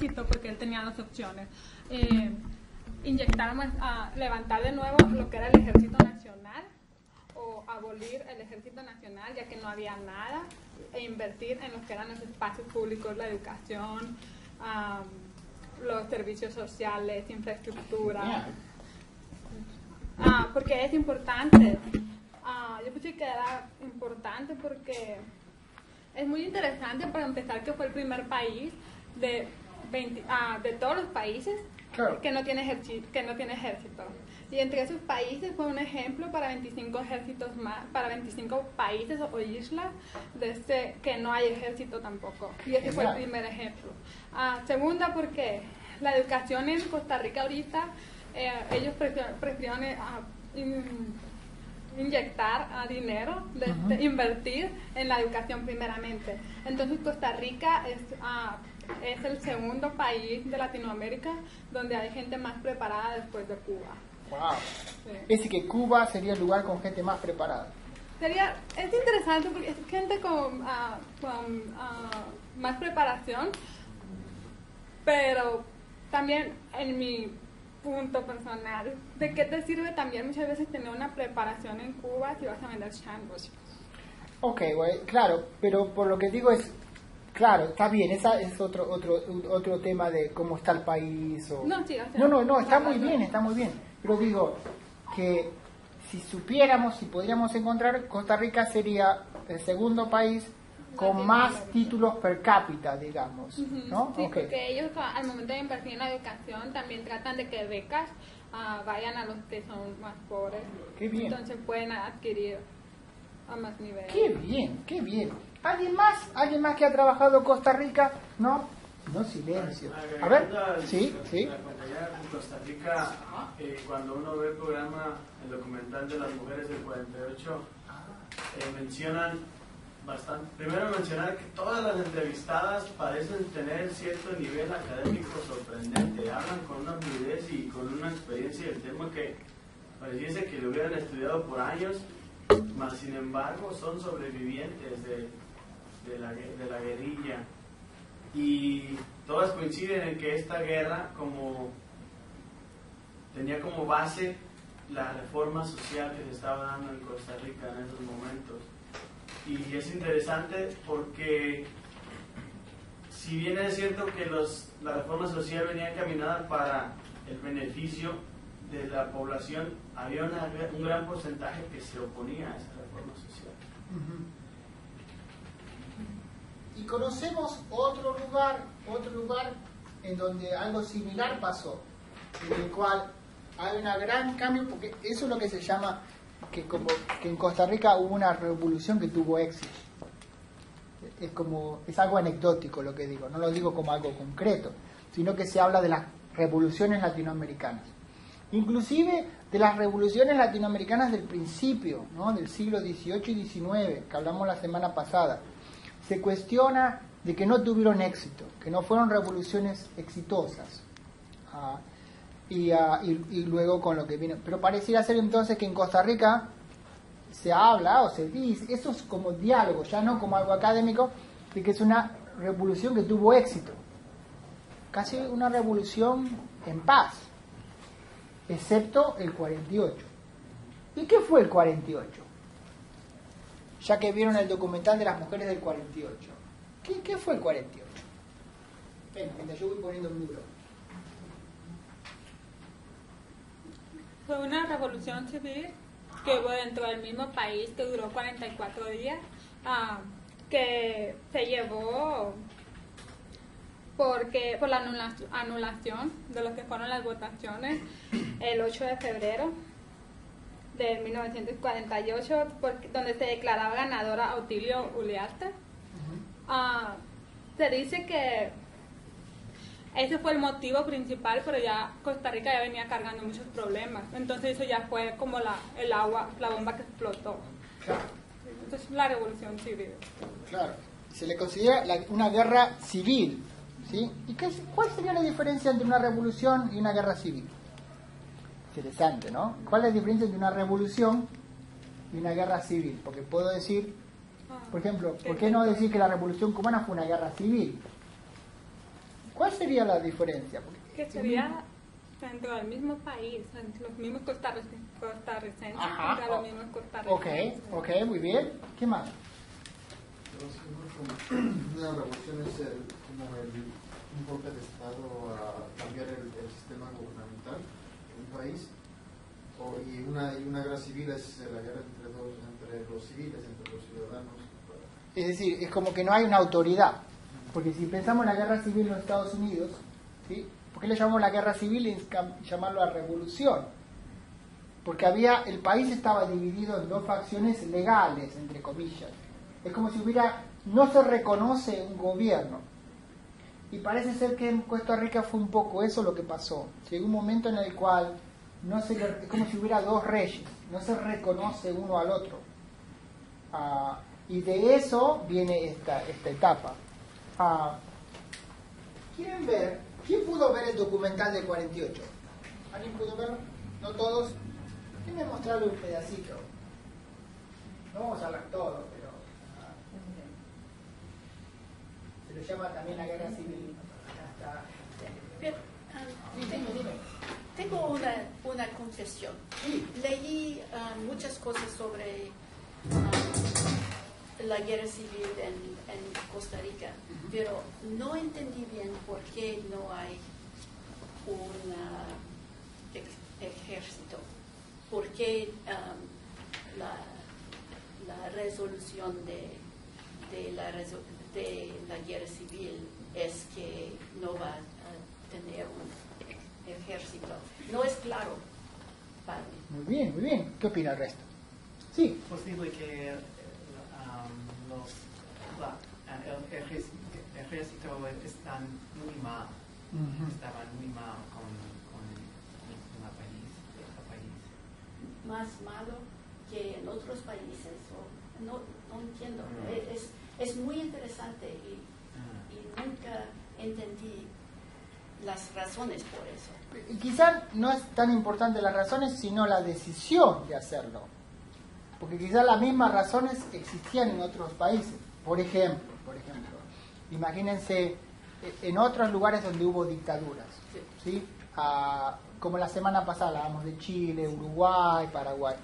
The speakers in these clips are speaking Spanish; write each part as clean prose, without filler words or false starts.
porque él tenía dos opciones. Inyectar, levantar de nuevo lo que era el Ejército Nacional o abolir el Ejército Nacional, ya que no había nada, e invertir en lo que eran los espacios públicos, la educación, los servicios sociales, infraestructura. Porque es importante. Yo pensé que era importante porque es muy interesante, para empezar, que fue el primer país de todos los países que no tiene ejército. Y entre esos países fue un ejemplo para 25 ejércitos más, para 25 países o islas que no hay ejército tampoco. Y ese fue el primer ejemplo. Segunda, porque la educación en Costa Rica ahorita, ellos prefieren inyectar dinero, invertir en la educación primeramente. Entonces Costa Rica es el segundo país de Latinoamérica donde hay gente más preparada después de Cuba. Wow. Sí. Es decir, que Cuba sería el lugar con gente más preparada. Es interesante porque es gente con más preparación, pero también en mi punto personal, ¿de qué te sirve también muchas veces tener una preparación en Cuba si vas a vender sándwiches? Ok, güey, claro, pero por lo que digo es, claro, está bien, esa es otro tema de cómo está el país. O... No, sí, o sea, no, está muy bien, pero digo que si supiéramos, si podríamos encontrar, Costa Rica sería el segundo país con más títulos per cápita, digamos, ¿no? Sí, okay. Porque ellos al momento de invertir en la educación también tratan de que becas vayan a los que son más pobres. Qué bien. Entonces pueden adquirir a más niveles. Qué bien. ¿Alguien más que ha trabajado en Costa Rica? No, silencio. A ver, sí. La compañía en Costa Rica, cuando uno ve el programa, el documental de las mujeres del 48, mencionan bastante. Primero mencionar que todas las entrevistadas parecen tener cierto nivel académico sorprendente, hablan con una fluidez y con una experiencia del tema que pareciese que lo hubieran estudiado por años, mas sin embargo son sobrevivientes de la guerrilla, y todas coinciden en que esta guerra tenía como base la reforma social que se estaba dando en Costa Rica en esos momentos. Y es interesante porque, si bien es cierto que la reforma social venía encaminada para el beneficio de la población, había un gran porcentaje que se oponía a esa reforma social. Y conocemos otro lugar en donde algo similar pasó, en el cual hay un gran cambio, porque eso es lo que se llama que en Costa Rica hubo una revolución que tuvo éxito. Es algo anecdótico lo que digo, no lo digo como algo concreto, sino que se habla de las revoluciones latinoamericanas, inclusive de las revoluciones latinoamericanas del principio, ¿no? Del siglo XVIII y XIX, que hablamos la semana pasada. Se cuestiona de que no tuvieron éxito, que no fueron revoluciones exitosas. Y luego con lo que vino. Pero pareciera ser entonces que en Costa Rica se habla o se dice, eso es como diálogo, ya no como algo académico, de que es una revolución que tuvo éxito. Casi una revolución en paz, excepto el 48. ¿Y qué fue el 48? Ya que vieron el documental de las mujeres del 48. ¿Qué fue el 48? Ven, mientras yo voy poniendo un libro. Fue una revolución civil que hubo dentro del mismo país, que duró 44 días, que se llevó por la anulación de lo que fueron las votaciones el 8 de febrero de 1948, donde se declaraba ganadora Otilio Uliarte. Se dice que ese fue el motivo principal, pero ya Costa Rica ya venía cargando muchos problemas. Entonces eso ya fue como la bomba que explotó. Claro. Entonces la revolución civil. Claro. Se le considera una guerra civil, ¿sí? ¿Y cuál sería la diferencia entre una revolución y una guerra civil? Interesante, ¿no? ¿Cuál es la diferencia entre una revolución y una guerra civil? Porque puedo decir, por ejemplo, ¿por qué no decir que la revolución cubana fue una guerra civil? ¿Cuál sería la diferencia? Que sería dentro del mismo país, los mismos costarricenses contra los mismos costarricenses. Ok, muy bien. ¿Qué más? Una revolución es un golpe de Estado a cambiar el sistema gubernamental en un país, y una guerra civil es la guerra entre los civiles, entre los ciudadanos. Es decir, es como que no hay una autoridad. Porque si pensamos en la guerra civil en los Estados Unidos, ¿sí? ¿Por qué le llamamos la guerra civil y llamarlo la revolución? Porque el país estaba dividido en dos facciones legales, entre comillas. Es como si no se reconoce un gobierno. Y parece ser que en Costa Rica fue un poco eso lo que pasó. Llegó un momento en el cual es como si hubiera dos reyes, no se reconoce uno al otro. Y de eso viene esta etapa. ¿Quieren ver? ¿Quién pudo ver el documental del 48? ¿Alguien pudo verlo? ¿No todos? Déjenme mostrarle un pedacito. No vamos a hablar todo, pero se lo llama también la guerra civil. Tengo una confesión. Sí. Leí muchas cosas sobre la guerra civil en Costa Rica, pero no entendí bien por qué no hay un ejército, por qué la resolución de la guerra civil es que no va a tener un ejército. No es claro para mí. Muy bien, muy bien. ¿Qué opina el resto? Sí. Posible que el ejército están muy mal, estaban muy mal con el país. Más malo que en otros países, no entiendo. Es muy interesante y nunca entendí las razones por eso. Quizás no es tan importante las razones, sino la decisión de hacerlo. Porque quizás las mismas razones existían en otros países. Por ejemplo, imagínense en otros lugares donde hubo dictaduras, ¿sí? Como la semana pasada hablábamos de Chile, Uruguay, Paraguay.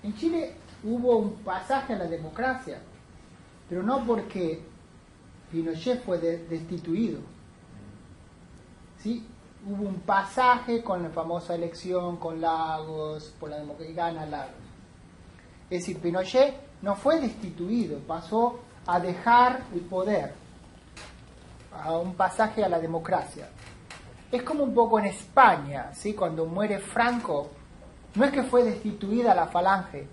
En Chile hubo un pasaje a la democracia, pero no porque Pinochet fue destituido, ¿sí? Hubo un pasaje con la famosa elección con Lagos, por la democracia, y gana Lagos. Es decir, Pinochet no fue destituido, pasó a dejar el poder, a un pasaje a la democracia. Es como un poco en España, ¿sí? Cuando muere Franco, no es que fue destituida la falange,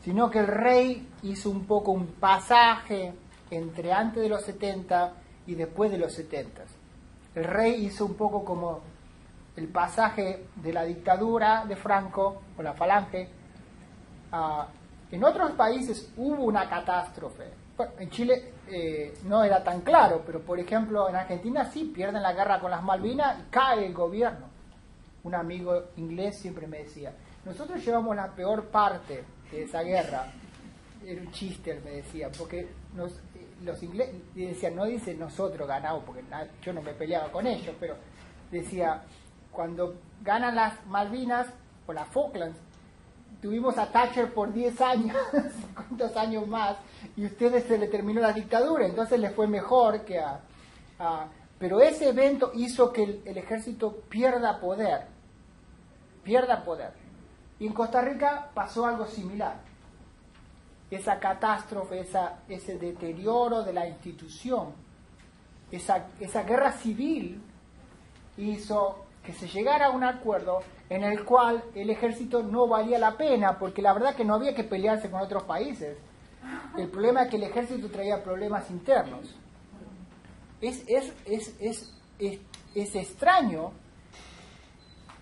sino que el rey hizo un poco un pasaje entre antes de los 70 y después de los 70. El rey hizo un poco como el pasaje de la dictadura de Franco, o la falange. En otros países hubo una catástrofe. Bueno, en Chile no era tan claro, pero por ejemplo en Argentina sí, pierden la guerra con las Malvinas y cae el gobierno. Un amigo inglés siempre me decía, nosotros llevamos la peor parte de esa guerra. Era un chiste, él me decía, porque los ingleses decían, no dice nosotros ganamos, porque yo no me peleaba con ellos, pero decía, cuando ganan las Malvinas o las Falklands, tuvimos a Thatcher por 10 años, 50 años más, y a ustedes se le terminó la dictadura, entonces les fue mejor que pero ese evento hizo que el ejército pierda poder. Y en Costa Rica pasó algo similar. Esa catástrofe, ese deterioro de la institución, esa guerra civil hizo que se llegara a un acuerdo en el cual el ejército no valía la pena, porque la verdad que no había que pelearse con otros países. El problema es que el ejército traía problemas internos. Es extraño,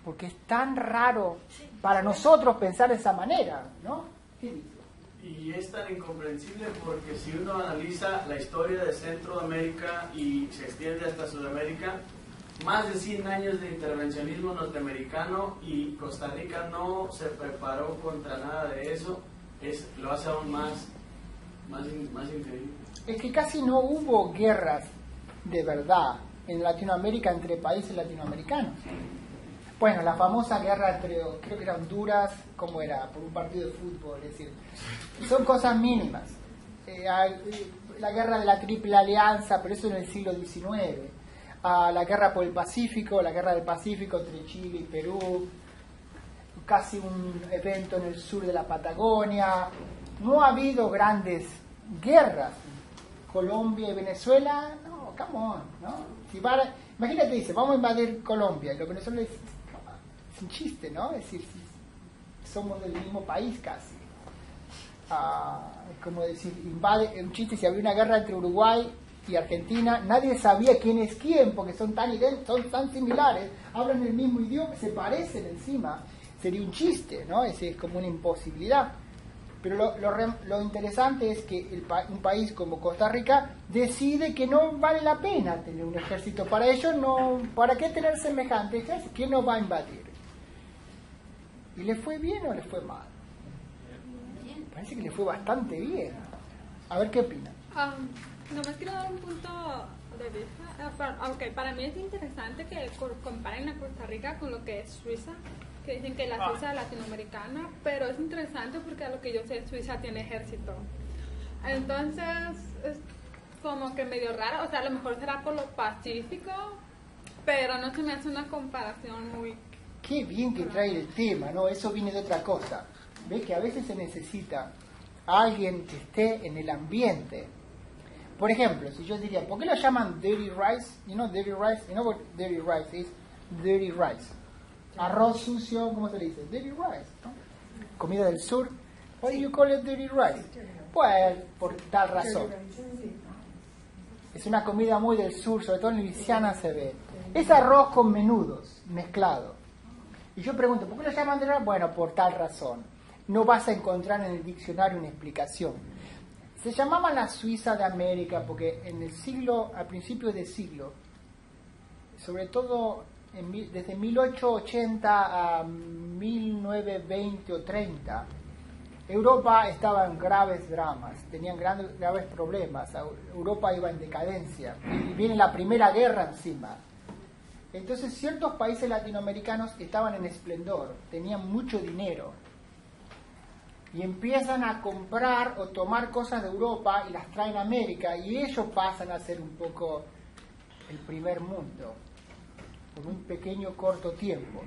porque es tan raro para nosotros pensar de esa manera, ¿no? ¿Qué dice? Y es tan incomprensible porque si uno analiza la historia de Centroamérica y se extiende hasta Sudamérica, más de 100 años de intervencionismo norteamericano y Costa Rica no se preparó contra nada de eso, lo hace aún más increíble. Es que casi no hubo guerras de verdad en Latinoamérica entre países latinoamericanos. Bueno, la famosa guerra entre, creo que era Honduras, ¿cómo era? Por un partido de fútbol, es decir, son cosas mínimas. La guerra de la Triple Alianza, pero eso en el siglo XIX. La guerra por el Pacífico, la guerra del Pacífico entre Chile y Perú, casi un evento en el sur de la Patagonia. No ha habido grandes guerras. Colombia y Venezuela, no, come on, ¿no? Imagínate, dice, vamos a invadir Colombia, y los venezolanos dicen, es un chiste, ¿no? Es decir, somos del mismo país casi. Es como decir, invade, un chiste, si había una guerra entre Uruguay y Argentina, nadie sabía quién es quién, porque son tan similares, hablan el mismo idioma, se parecen encima, sería un chiste, ¿no? Es como una imposibilidad. Pero lo interesante es que un país como Costa Rica decide que no vale la pena tener un ejército. Para ellos, no, ¿para qué tener semejante ejército? ¿Quién nos va a invadir? ¿Y le fue bien o le fue mal? Parece que le fue bastante bien. A ver qué opina. Nomás quiero dar un punto de vista. Aunque para mí es interesante que comparen a Costa Rica con lo que es Suiza, que dicen que la Suiza es latinoamericana, pero es interesante porque a lo que yo sé Suiza tiene ejército. Entonces es como que medio raro, o sea, a lo mejor será por lo pacífico, pero no se me hace una comparación muy... Qué bien que trae el tema, ¿no? Eso viene de otra cosa. ¿Ves que a veces se necesita alguien que esté en el ambiente? Por ejemplo, si yo diría, ¿por qué lo llaman dirty rice? You know dirty rice? You know what dirty rice is? Dirty rice. Arroz sucio, ¿cómo se le dice? Dirty rice, ¿no? Comida del sur. Why do you call it dirty rice? Pues por tal razón. Es una comida muy del sur, sobre todo en Luisiana se ve. Es arroz con menudos mezclado. Y yo pregunto, ¿por qué lo llaman dirty rice? Bueno, por tal razón. No vas a encontrar en el diccionario una explicación. Se llamaba la Suiza de América porque en el siglo, a principios de siglo, sobre todo desde 1880 a 1920 o 30, Europa estaba en graves dramas, tenían graves problemas, Europa iba en decadencia, y viene la Primera Guerra encima. Entonces ciertos países latinoamericanos estaban en esplendor, tenían mucho dinero, y empiezan a comprar o tomar cosas de Europa y las traen a América, y ellos pasan a ser un poco el primer mundo, por un pequeño corto tiempo.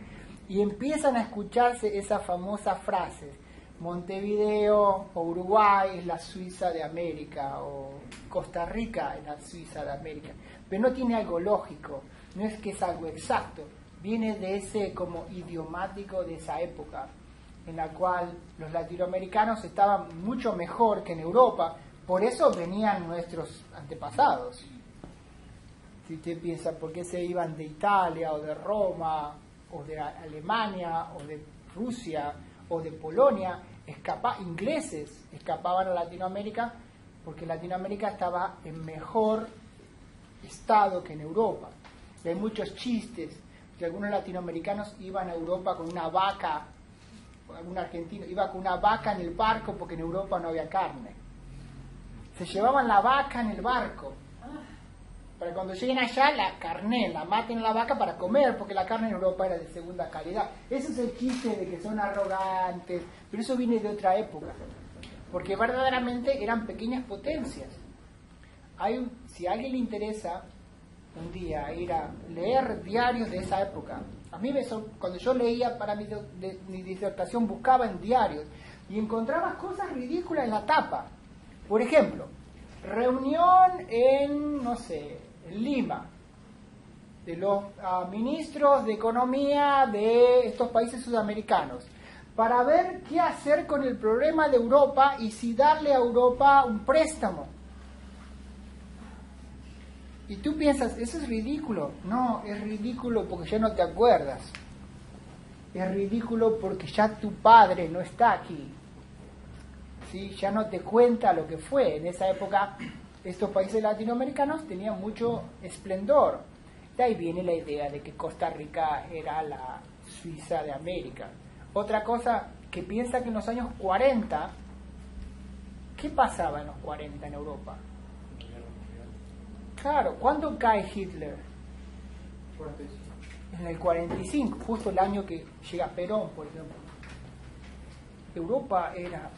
Y empiezan a escucharse esas famosas frases, Montevideo o Uruguay es la Suiza de América, o Costa Rica es la Suiza de América. Pero no tiene algo lógico, no es que es algo exacto, viene de ese como idiomático de esa época, en la cual los latinoamericanos estaban mucho mejor que en Europa, por eso venían nuestros antepasados. Si usted piensa por qué se iban de Italia o de Roma o de Alemania o de Rusia o de Polonia, ingleses escapaban a Latinoamérica porque Latinoamérica estaba en mejor estado que en Europa. Y hay muchos chistes que algunos latinoamericanos iban a Europa con una vaca, algún argentino iba con una vaca en el barco porque en Europa no había carne. Se llevaban la vaca en el barco para cuando lleguen allá la maten a la vaca para comer, porque la carne en Europa era de segunda calidad. Ese es el chiste de que son arrogantes, pero eso viene de otra época, porque verdaderamente eran pequeñas potencias. Si a alguien le interesa un día ir a leer diarios de esa época, a mí cuando yo leía para mi disertación buscaba en diarios y encontraba cosas ridículas en la tapa. Por ejemplo, reunión en, no sé, en Lima, de los ministros de economía de estos países sudamericanos, para ver qué hacer con el problema de Europa y si darle a Europa un préstamo. Y tú piensas, eso es ridículo. No, es ridículo porque ya no te acuerdas. Es ridículo porque ya tu padre no está aquí. ¿Sí? Ya no te cuenta lo que fue. En esa época, estos países latinoamericanos tenían mucho esplendor. De ahí viene la idea de que Costa Rica era la Suiza de América. Otra cosa que piensa que en los años 40, ¿qué pasaba en los 40 en Europa? Claro, ¿cuándo cae Hitler? en el 45, justo el año que llega Perón, por ejemplo. Europa era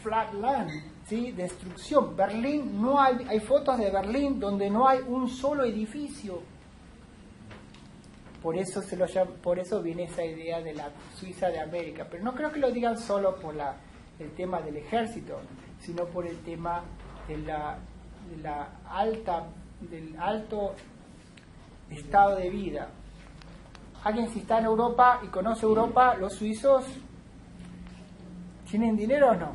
flatland, ¿sí? Destrucción. Berlín, no hay fotos de Berlín donde no hay un solo edificio. Por eso por eso viene esa idea de la Suiza de América. Pero no creo que lo digan solo por el tema del ejército, sino por el tema del alto estado de vida. Alguien, si está en Europa y conoce Europa, los suizos ¿tienen dinero o no?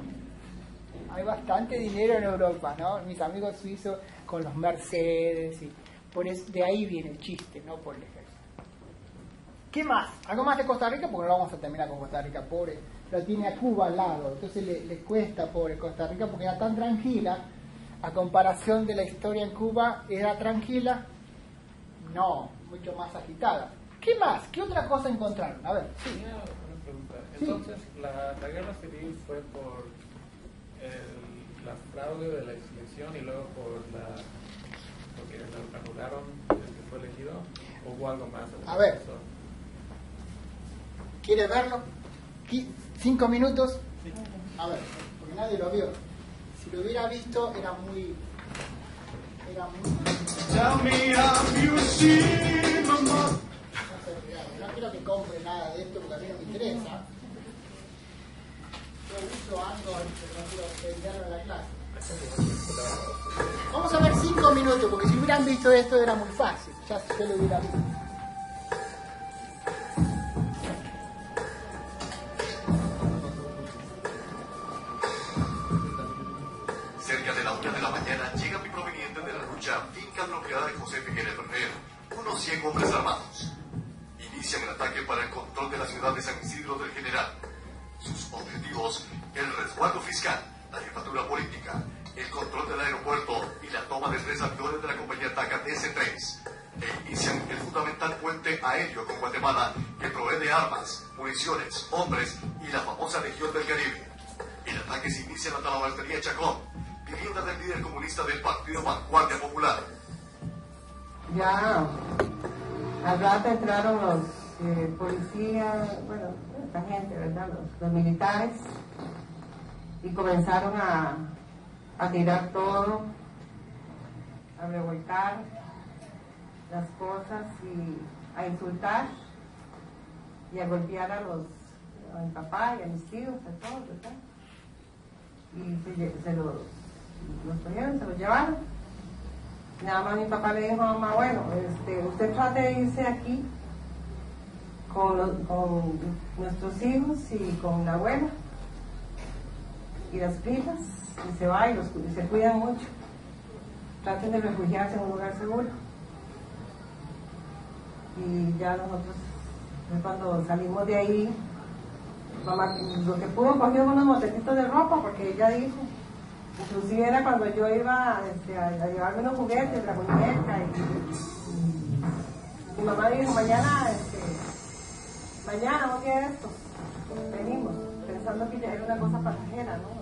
Hay bastante dinero en Europa, ¿no? Mis amigos suizos con los Mercedes, y de ahí viene el chiste, no por el ejército. ¿Qué más? ¿Algo más de Costa Rica? Porque no vamos a terminar con Costa Rica, pobre. Lo tiene a Cuba al lado, entonces le cuesta, pobre Costa Rica, porque era tan tranquila. A comparación de la historia en Cuba, ¿era tranquila? No, mucho más agitada. ¿Qué más? ¿Qué otra cosa encontraron? A ver. Sí. Tenía una pregunta. Entonces, la guerra civil fue por la fraude de la selección y luego porque lo anularon el que fue elegido, ¿o hubo algo más? A ver. ¿Quiere verlo? 5 minutos. A ver, porque nadie lo vio. Si lo hubiera visto, era muy... Tell me have you seen my mother? No quiero que compre nada de esto porque a mí no me interesa. Yo uso algo que no quiero enviarlo a la clase. Vamos a ver 5 minutos, porque si hubieran visto esto era muy fácil. Ya se lo hubiera visto. Cerca de la 1 de la mañana llegan provenientes de la lucha finca bloqueada de José Figueres Ferrer, unos 100 hombres armados. Inician el ataque para el control de la ciudad de San Isidro del General. Sus objetivos: el resguardo fiscal, la jefatura política, el control del aeropuerto y la toma de 3 aviones de la compañía TACA DC-3. E inician el fundamental puente aéreo con Guatemala que provee de armas, municiones, hombres y la famosa Legión del Caribe. El ataque se inicia en la Talabartería Chacón, vivienda del líder comunista del Partido Vanguardia Popular. Ya al rato entraron los policías, bueno, esta gente, ¿verdad? Los militares, y comenzaron a tirar todo, a revolcar las cosas y a insultar y a golpear a mi papá y a mis tíos, a todos, ¿verdad? Y se los cogieron, se los llevaron. Nada más mi papá le dijo a mamá, bueno, usted trate de irse aquí con nuestros hijos y con la abuela y las primas, y se va y se cuidan mucho. Traten de refugiarse en un lugar seguro. Y ya nosotros, cuando salimos de ahí, mamá, lo que pudo, cogió unos motecitos de ropa, porque ella dijo, inclusive era cuando yo iba a llevarme unos juguetes, la muñeca, y mi mamá dijo, mañana vamos a hacer esto, venimos, pensando que ya era una cosa pasajera, ¿no?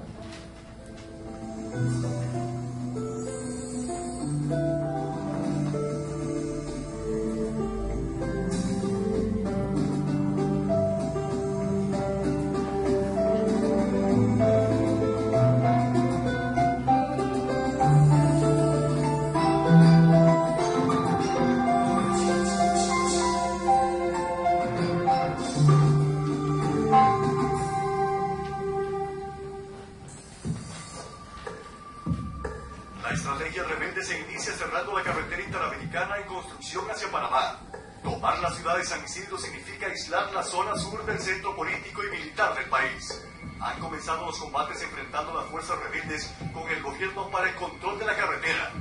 La estrategia rebelde se inicia cerrando la carretera interamericana en construcción hacia Panamá. Tomar la ciudad de San Isidro significa aislar la zona sur del centro político y militar del país. Han comenzado los combates enfrentando a las fuerzas rebeldes con el gobierno para el control de la carretera.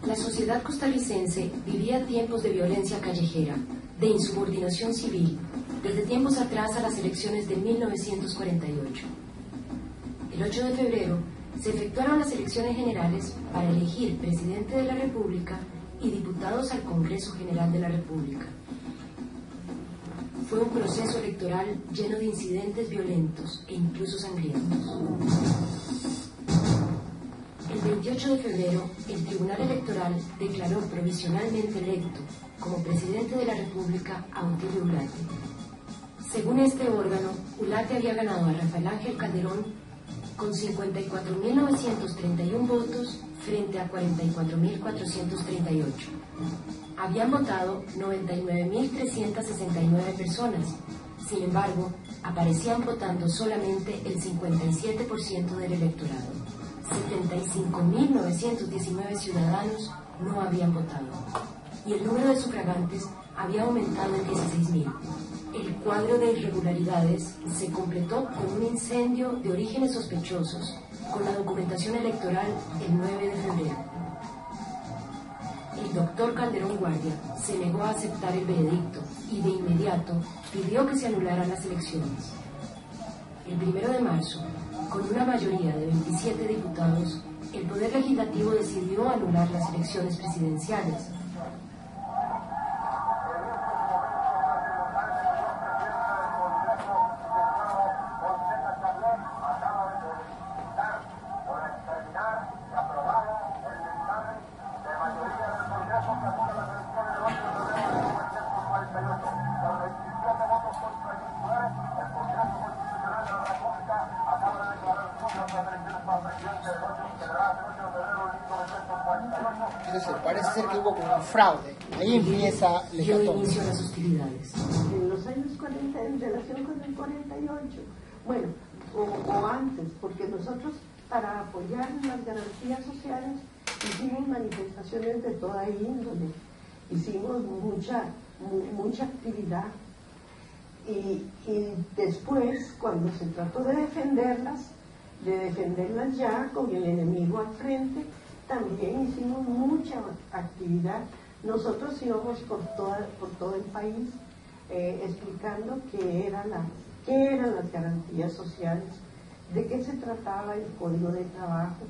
La sociedad costarricense vivía tiempos de violencia callejera, de insubordinación civil, desde tiempos atrás a las elecciones de 1948. El 8 de febrero se efectuaron las elecciones generales para elegir presidente de la República y diputados al Congreso General de la República. Fue un proceso electoral lleno de incidentes violentos e incluso sangrientos. 28 de febrero, el Tribunal Electoral declaró provisionalmente electo como presidente de la República a Otilio Ulate. Según este órgano, Ulate había ganado a Rafael Ángel Calderón con 54.931 votos frente a 44.438. Habían votado 99.369 personas. Sin embargo, aparecían votando solamente el 57% del electorado. 75.919 ciudadanos no habían votado. Y el número de sufragantes había aumentado en 16.000. El cuadro de irregularidades se completó con un incendio de orígenes sospechosos con la documentación electoral el 9 de febrero. El doctor Calderón Guardia se negó a aceptar el veredicto y de inmediato pidió que se anularan las elecciones. El 1 de marzo, con una mayoría de 27 diputados, el Poder Legislativo decidió anular las elecciones presidenciales. Entonces, parece ser que hubo como un fraude. Ahí empieza la inicio a las hostilidades. En los años 40, en relación con el 48, bueno, o antes, porque nosotros para apoyar las garantías sociales hicimos manifestaciones de toda índole, hicimos mucha actividad. Y después, cuando se trató de defenderlas ya con el enemigo al frente, también hicimos mucha actividad. Nosotros íbamos por todo el país explicando qué eran las garantías sociales, de qué se trataba el Código de Trabajo,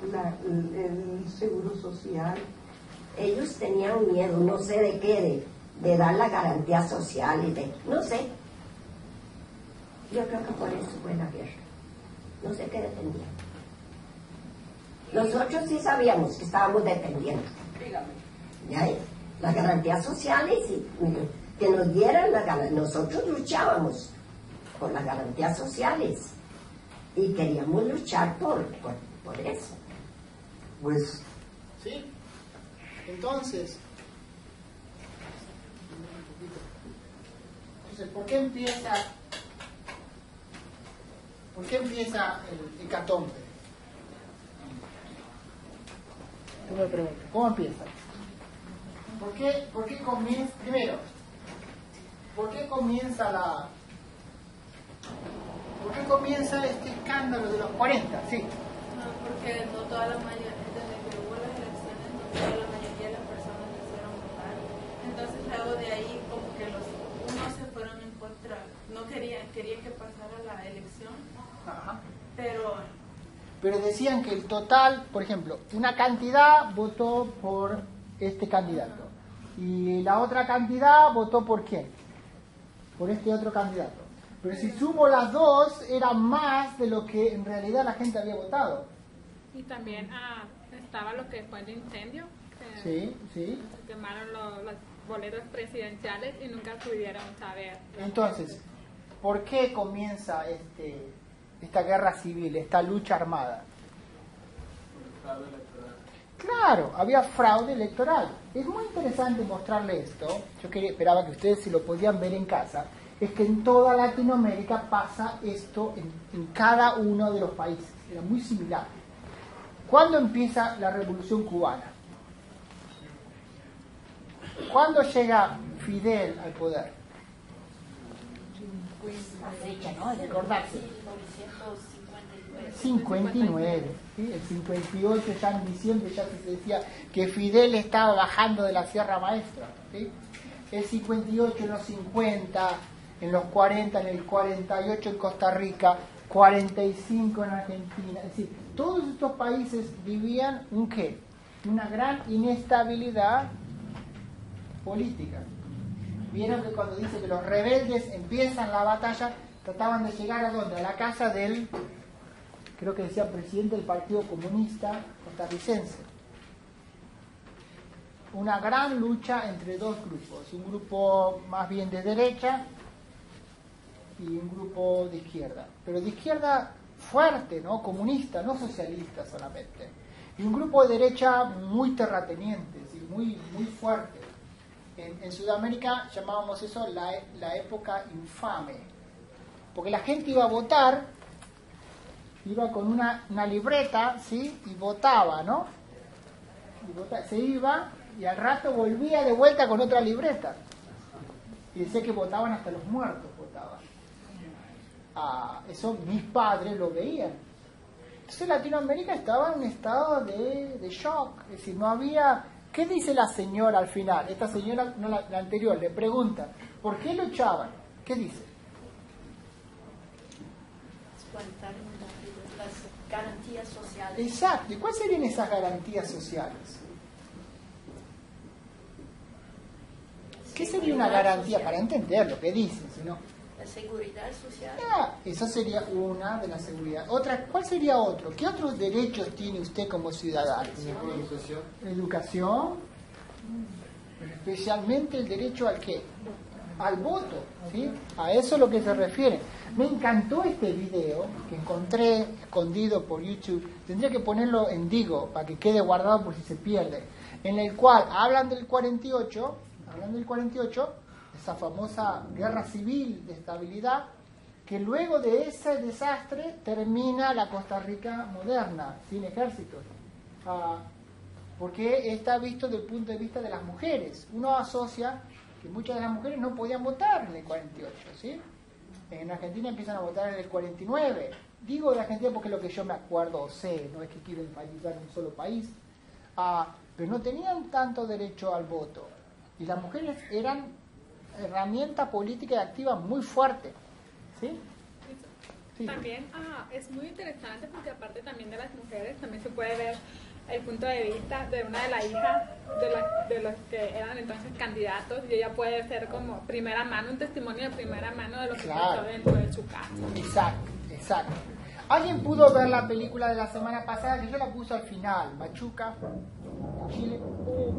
el Seguro Social. Ellos tenían miedo, no sé de qué, de dar la garantía social y de, no sé. Yo creo que por eso fue la guerra. No sé qué defendían. Nosotros sí sabíamos que estábamos defendiendo. ¿Ya? Las garantías sociales, que nos dieran las garantías. Nosotros luchábamos por las garantías sociales y queríamos luchar por eso. Pues, sí. Entonces, ¿por qué empieza el hecatombe? Tú me preguntas, ¿cómo empieza? ¿Por qué comienza, primero, por qué comienza este escándalo de los 40? Sí. No, porque no toda la mayoría, desde que hubo las elecciones, no toda la mayoría de las personas quisieron votar. Entonces luego de ahí como que unos se fueron en contra, no querían que pasara la elección. Ajá. Pero decían que el total, por ejemplo, una cantidad votó por este candidato y la otra cantidad votó por quién, por este otro candidato. Pero si sumo las dos, era más de lo que en realidad la gente había votado. Y también estaba lo que fue el incendio, que sí. Se quemaron los boletos presidenciales y nunca pudieron saber. Entonces, ¿por qué comienza esta guerra civil, esta lucha armada? Fraude electoral. Claro, había fraude electoral. Es muy interesante mostrarle esto. Yo esperaba que ustedes si lo podían ver en casa. Es que en toda Latinoamérica pasa esto en cada uno de los países. Era muy similar. ¿Cuándo empieza la Revolución Cubana? ¿Cuándo llega Fidel al poder? La fecha, ¿no? Recordarse. 1959. 59, ¿sí? El 58 ya en diciembre ya se decía que Fidel estaba bajando de la Sierra Maestra, ¿sí? El 58 en los 50, en los 40, en el 48 en Costa Rica, 45 en Argentina. Es decir, todos estos países vivían una gran inestabilidad política. Vieron que cuando dice que los rebeldes empiezan la batalla, trataban de llegar a ¿dónde? A la casa del creo que decía presidente del Partido Comunista Costarricense. Una gran lucha entre dos grupos, un grupo más bien de derecha y un grupo de izquierda, pero de izquierda fuerte, ¿no? Comunista, no socialista solamente, y un grupo de derecha muy terrateniente, ¿sí? muy fuerte. En Sudamérica llamábamos eso la época infame, porque la gente iba a votar, iba con una libreta, ¿sí? Y votaba, ¿no? Se iba y al rato volvía de vuelta con otra libreta. Y decía que votaban hasta los muertos, votaban. Eso mis padres lo veían. Entonces Latinoamérica estaba en un estado de shock. Es decir, no había... ¿Qué dice la señora al final? Esta señora, no la anterior, le pregunta, ¿por qué luchaban? ¿Qué dice? Las garantías sociales. Exacto. ¿Y cuáles serían esas garantías sociales? ¿Qué sería una garantía? Social. Para entender lo que dicen, si no... La seguridad social. Esa sería una de las seguridades. Otra, ¿cuál sería otro? ¿Qué otros derechos tiene usted como ciudadano? Educación. Educación, pero especialmente el derecho al qué? Al voto, ¿sí? A eso es lo que se refiere. Me encantó este video que encontré escondido por YouTube. Tendría que ponerlo en Digo para que quede guardado por si se pierde. En el cual hablan del 48, esa famosa guerra civil de estabilidad, que luego de ese desastre termina la Costa Rica moderna, sin ejércitos. Porque está visto desde el punto de vista de las mujeres. Uno asocia que muchas de las mujeres no podían votar en el 48, ¿sí? En Argentina empiezan a votar en el 49. Digo de Argentina porque es lo que yo me acuerdo o sé, no es que quieren pacificar un solo país. Pero no tenían tanto derecho al voto. Y las mujeres eran herramienta política y activa muy fuerte, ¿sí? Sí. También es muy interesante porque aparte también de las mujeres también se puede ver el punto de vista de una de las hijas de los que eran entonces candidatos, y ella puede ser como primera mano, un testimonio de primera mano de lo que pasó dentro de su casa. Exacto. ¿Alguien pudo ver la película de la semana pasada? Que yo la puse al final, Machuca, Chile.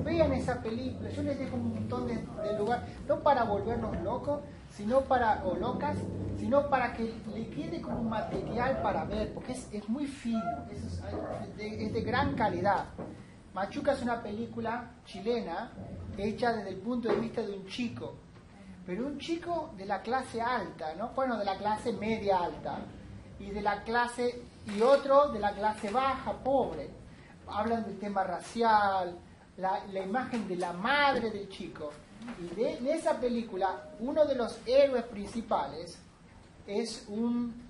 Vean esa película, yo les dejo un montón de lugar, no para volvernos locos, o locas, sino para que le quede como un material para ver, porque es muy fino, es de gran calidad. Machuca es una película chilena hecha desde el punto de vista de un chico, pero un chico de la clase alta, ¿no? Bueno, de la clase media alta, y otro de la clase baja, pobre. Hablan del tema racial, la imagen de la madre del chico. Y de esa película, uno de los héroes principales es un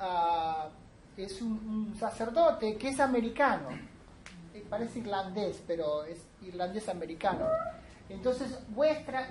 sacerdote que es americano. Parece irlandés, pero es irlandés-americano. Entonces muestra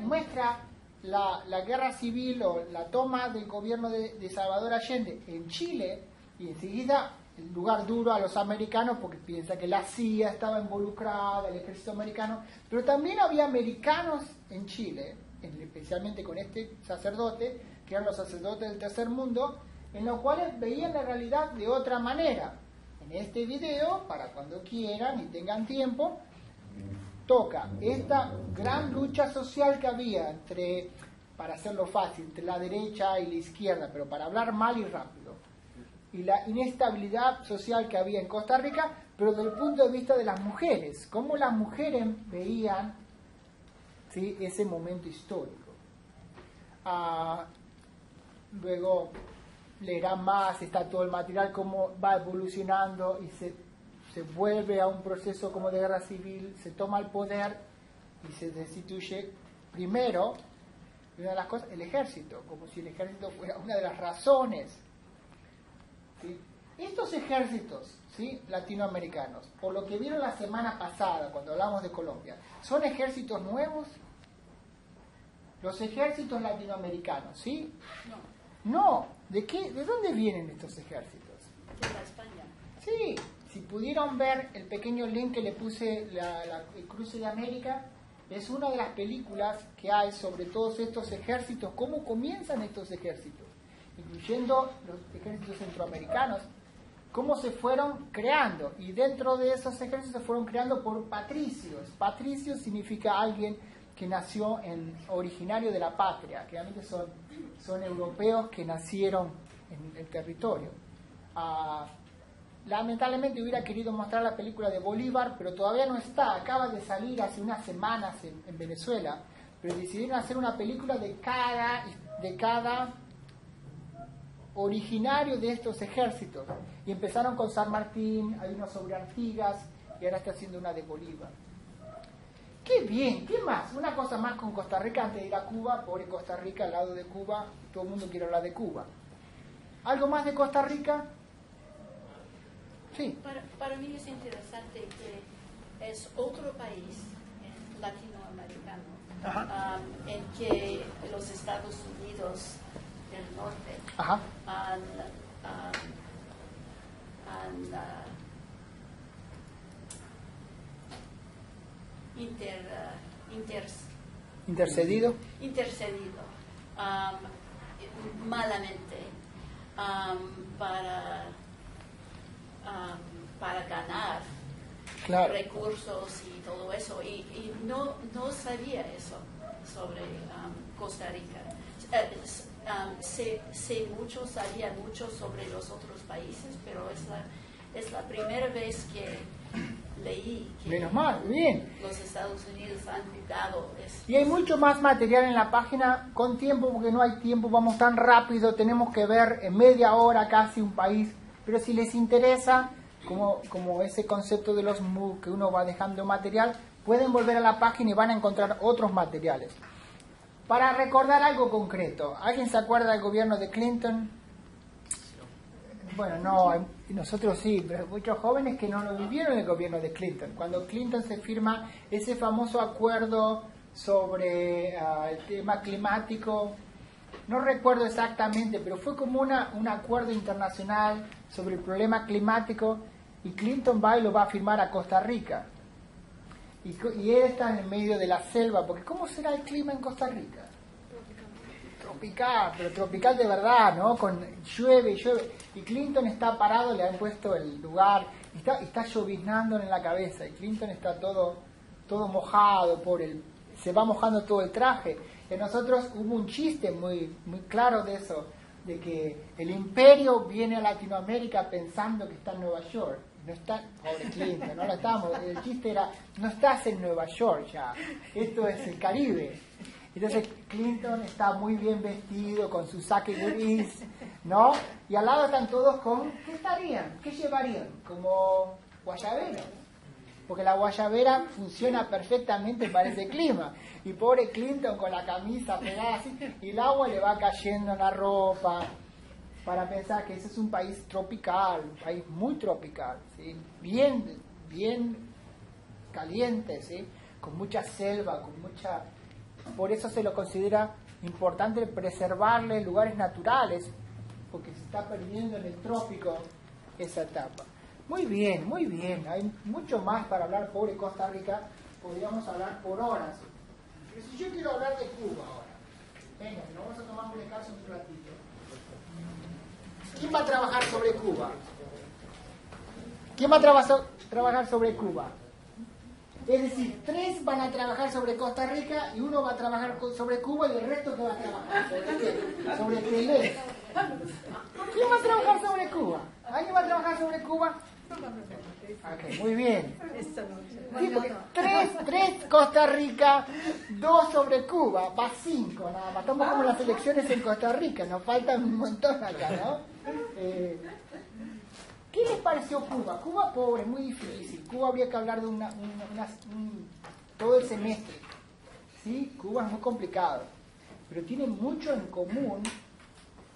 la guerra civil o la toma del gobierno de Salvador Allende en Chile, y enseguida el lugar duro a los americanos porque piensa que la CIA estaba involucrada, el ejército americano, pero también había americanos en Chile, especialmente con este sacerdote, que eran los sacerdotes del tercer mundo, en los cuales veían la realidad de otra manera. En este video, para cuando quieran y tengan tiempo, toca esta gran lucha social que había para hacerlo fácil, entre la derecha y la izquierda, pero para hablar mal y rápido, y la inestabilidad social que había en Costa Rica, pero desde el punto de vista de las mujeres, cómo las mujeres veían, ¿sí?, ese momento histórico. Luego leerán más, está todo el material, cómo va evolucionando y se vuelve a un proceso como de guerra civil, se toma el poder y se destituye primero, una de las cosas, el ejército, como si el ejército fuera una de las razones. ¿Sí? Estos ejércitos, ¿sí?, latinoamericanos, por lo que vieron la semana pasada cuando hablamos de Colombia, ¿son ejércitos nuevos? Los ejércitos latinoamericanos, ¿sí? No. ¿De dónde vienen estos ejércitos? De la España. Sí, si pudieron ver el pequeño link que le puse, el Cruce de América, es una de las películas que hay sobre todos estos ejércitos, cómo comienzan estos ejércitos, incluyendo los ejércitos centroamericanos, cómo se fueron creando. Y dentro de esos ejércitos se fueron creando por patricios. Patricio significa alguien que nació originario de la patria, que realmente son europeos que nacieron en el territorio. Lamentablemente hubiera querido mostrar la película de Bolívar, pero todavía no está, acaba de salir hace unas semanas en Venezuela, pero decidieron hacer una película de cada originario de estos ejércitos, y empezaron con San Martín, hay uno sobre Artigas, y ahora está haciendo una de Bolívar. ¡Qué bien! ¿Qué más? Una cosa más con Costa Rica antes de ir a Cuba. Pobre Costa Rica, al lado de Cuba, todo el mundo quiere hablar de Cuba. ¿Algo más de Costa Rica? Sí. Para mí es interesante que es otro país latinoamericano en que los Estados Unidos del Norte han intercedido malamente para ganar recursos y todo eso, y no sabía eso sobre Costa Rica. Sabía mucho sobre los otros países, pero es la primera vez que leí que menos mal, bien. Los Estados Unidos han jugado eso. Y hay mucho más material en la página, con tiempo, porque no hay tiempo, vamos tan rápido, tenemos que ver en media hora casi un país, pero si les interesa, como ese concepto de los MOOC, que uno va dejando material, pueden volver a la página y van a encontrar otros materiales. Para recordar algo concreto, ¿alguien se acuerda del gobierno de Clinton? Bueno, no, nosotros sí, pero muchos jóvenes que no lo vivieron el gobierno de Clinton. Cuando Clinton se firma ese famoso acuerdo sobre el tema climático, no recuerdo exactamente, pero fue como un acuerdo internacional sobre el problema climático, y Clinton va y lo va a firmar a Costa Rica. Y él está en el medio de la selva, porque ¿cómo será el clima en Costa Rica? Tropical, pero tropical de verdad, ¿no? Llueve. Y Clinton está parado, le han puesto el lugar, está lloviznando en la cabeza, y Clinton está todo mojado, se va mojando todo el traje. Y nosotros hubo un chiste muy, muy claro de eso, de que el imperio viene a Latinoamérica pensando que está en Nueva York. No está, pobre Clinton, no lo estamos. El chiste era, no estás en Nueva York ya, esto es el Caribe. Entonces Clinton está muy bien vestido, con su saque gris, ¿no? Y al lado están todos con, ¿qué estarían? ¿Qué llevarían? Como guayabera. Porque la guayabera funciona perfectamente para ese clima. Y pobre Clinton con la camisa pegada así, y el agua le va cayendo en la ropa, para pensar que ese es un país tropical, un país muy tropical, ¿sí? Bien caliente, ¿sí? Con mucha selva, por eso se lo considera importante preservarle lugares naturales, porque se está perdiendo en el trópico esa etapa. Muy bien, hay mucho más para hablar. Pobre Costa Rica, podríamos hablar por horas. Pero si yo quiero hablar de Cuba ahora, venga, nos vamos a tomar un descanso un ratito. ¿Quién va a trabajar sobre Cuba? ¿Quién va a trabajar sobre Cuba? Es decir, 3 van a trabajar sobre Costa Rica y 1 va a trabajar sobre Cuba, y el resto que va a trabajar sobre Chile. ¿Quién va a trabajar sobre Cuba? ¿Alguien va a trabajar sobre Cuba? Okay, muy bien. Sí, porque 3 Costa Rica, 2 sobre Cuba, va 5 nada más. Estamos como las elecciones en Costa Rica, nos faltan un montón acá, ¿no? ¿Qué les pareció Cuba? Cuba, pobre, muy difícil. Cuba habría que hablar de todo el semestre. ¿Sí? Cuba es muy complicado, pero tiene mucho en común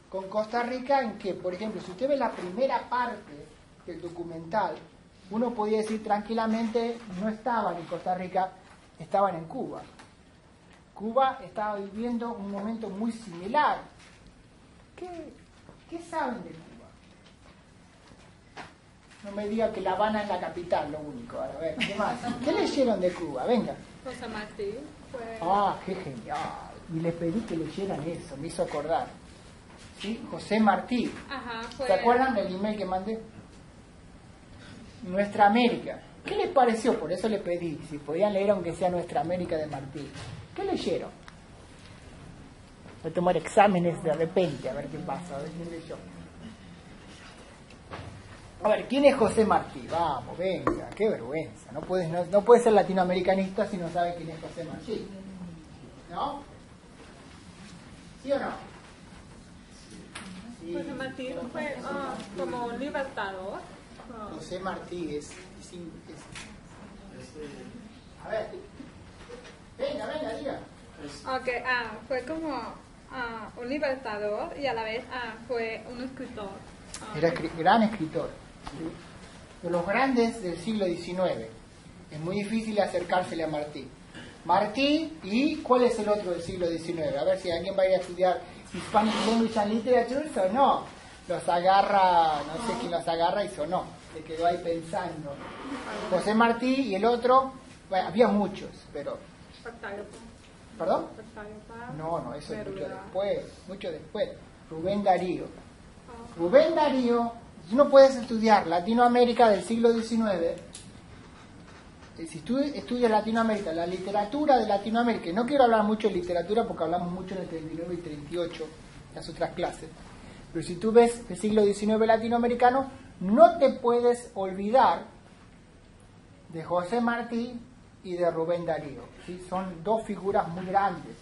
con Costa Rica, en que, por ejemplo, si usted ve la primera parte del documental, uno podría decir tranquilamente, no estaban en Costa Rica, estaban en Cuba. Cuba estaba viviendo un momento muy similar. ¿Qué saben de Cuba? No me diga que La Habana es la capital, lo único. A ver, ¿qué más? ¿Qué leyeron de Cuba? Venga. José Martí fue... Ah, qué genial. Y les pedí que leyeran eso, me hizo acordar. ¿Sí? José Martí. Ajá, fue... ¿Se acuerdan del email que mandé? Nuestra América. ¿Qué les pareció? Por eso le pedí, si podían leer aunque sea Nuestra América de Martí. ¿Qué leyeron? Voy a tomar exámenes de repente, a ver qué pasa, a ver quién leyó. A ver, ¿quién es José Martí? Vamos, venga, qué vergüenza. No puedes ser latinoamericanista si no sabes quién es José Martí. ¿No? ¿Sí o no? Sí. José Martí fue como un libertador. José Martí a ver, venga, diga. Okay, fue como un libertador y a la vez fue un escritor. Era gran escritor. ¿Sí? De los grandes del siglo XIX. Es muy difícil acercársele a Martí. Martí y ¿cuál es el otro del siglo XIX? A ver si alguien va a ir a estudiar Hispanic Language and Literature, sonó. Los agarra, no sé quién los agarra y sonó. Se quedó ahí pensando. José Martí y el otro, bueno, había muchos, pero... ¿Perdón? No, eso es mucho después. Rubén Darío. Rubén Darío, si no puedes estudiar Latinoamérica del siglo XIX, si tú estudias Latinoamérica, la literatura de Latinoamérica, y no quiero hablar mucho de literatura porque hablamos mucho en el 39 y 38, las otras clases, pero si tú ves el siglo XIX latinoamericano, no te puedes olvidar de José Martí y de Rubén Darío, ¿sí? Son dos figuras muy grandes,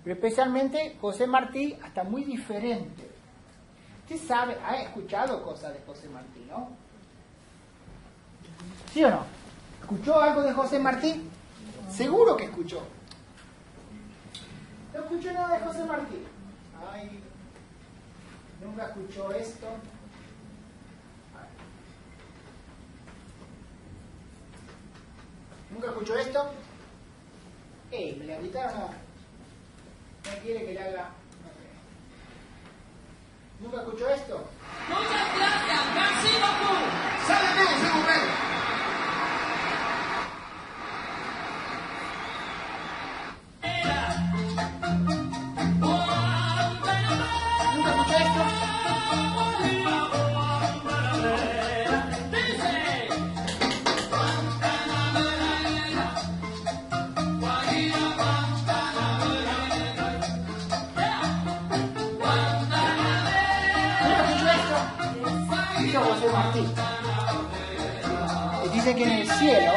pero especialmente José Martí hasta muy diferente. Usted sabe, ha escuchado cosas de José Martí, ¿no? ¿Sí o no? ¿Escuchó algo de José Martí? Seguro que escuchó. ¿No escuchó nada de José Martí? Ay, nunca escuchó esto. ¿Nunca escuchó esto? ¿Me le invitaron a...? ¿No quiere que le haga...? ¿Nunca escuchó esto? Muchas gracias, merci beaucoup. ¡Sálame, s'il vous plaît! ¿Nunca escuchó esto? José Martí. Y dice que en el cielo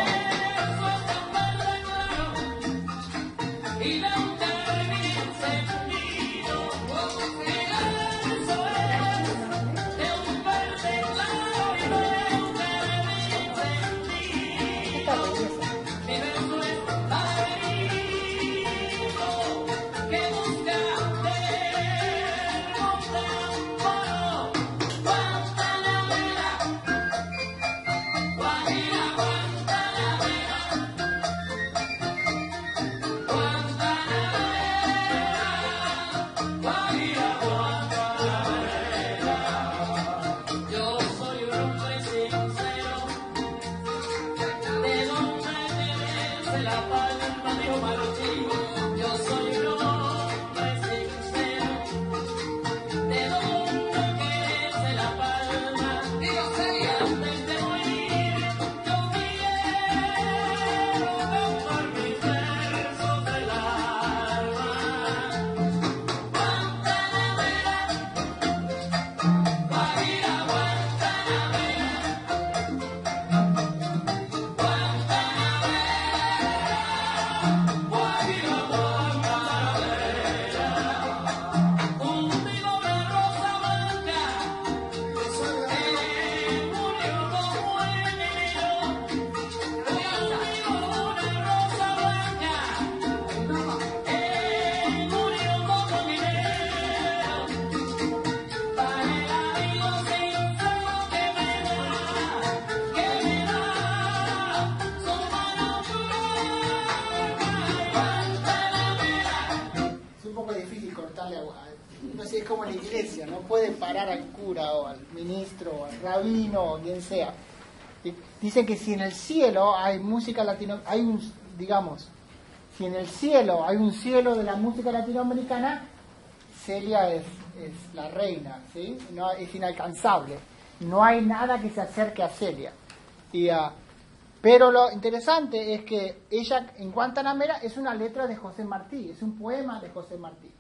es como la iglesia, no puede parar al cura o al ministro o al rabino o quien sea. Dicen que si en el cielo hay música latinoamericana, hay un, digamos, si en el cielo hay un cielo de la música latinoamericana, Celia es la reina, ¿sí? No, es inalcanzable. no hay nada que se acerque a Celia. Pero lo interesante es que ella en Guantanamera es una letra de José Martí, es un poema de José Martí.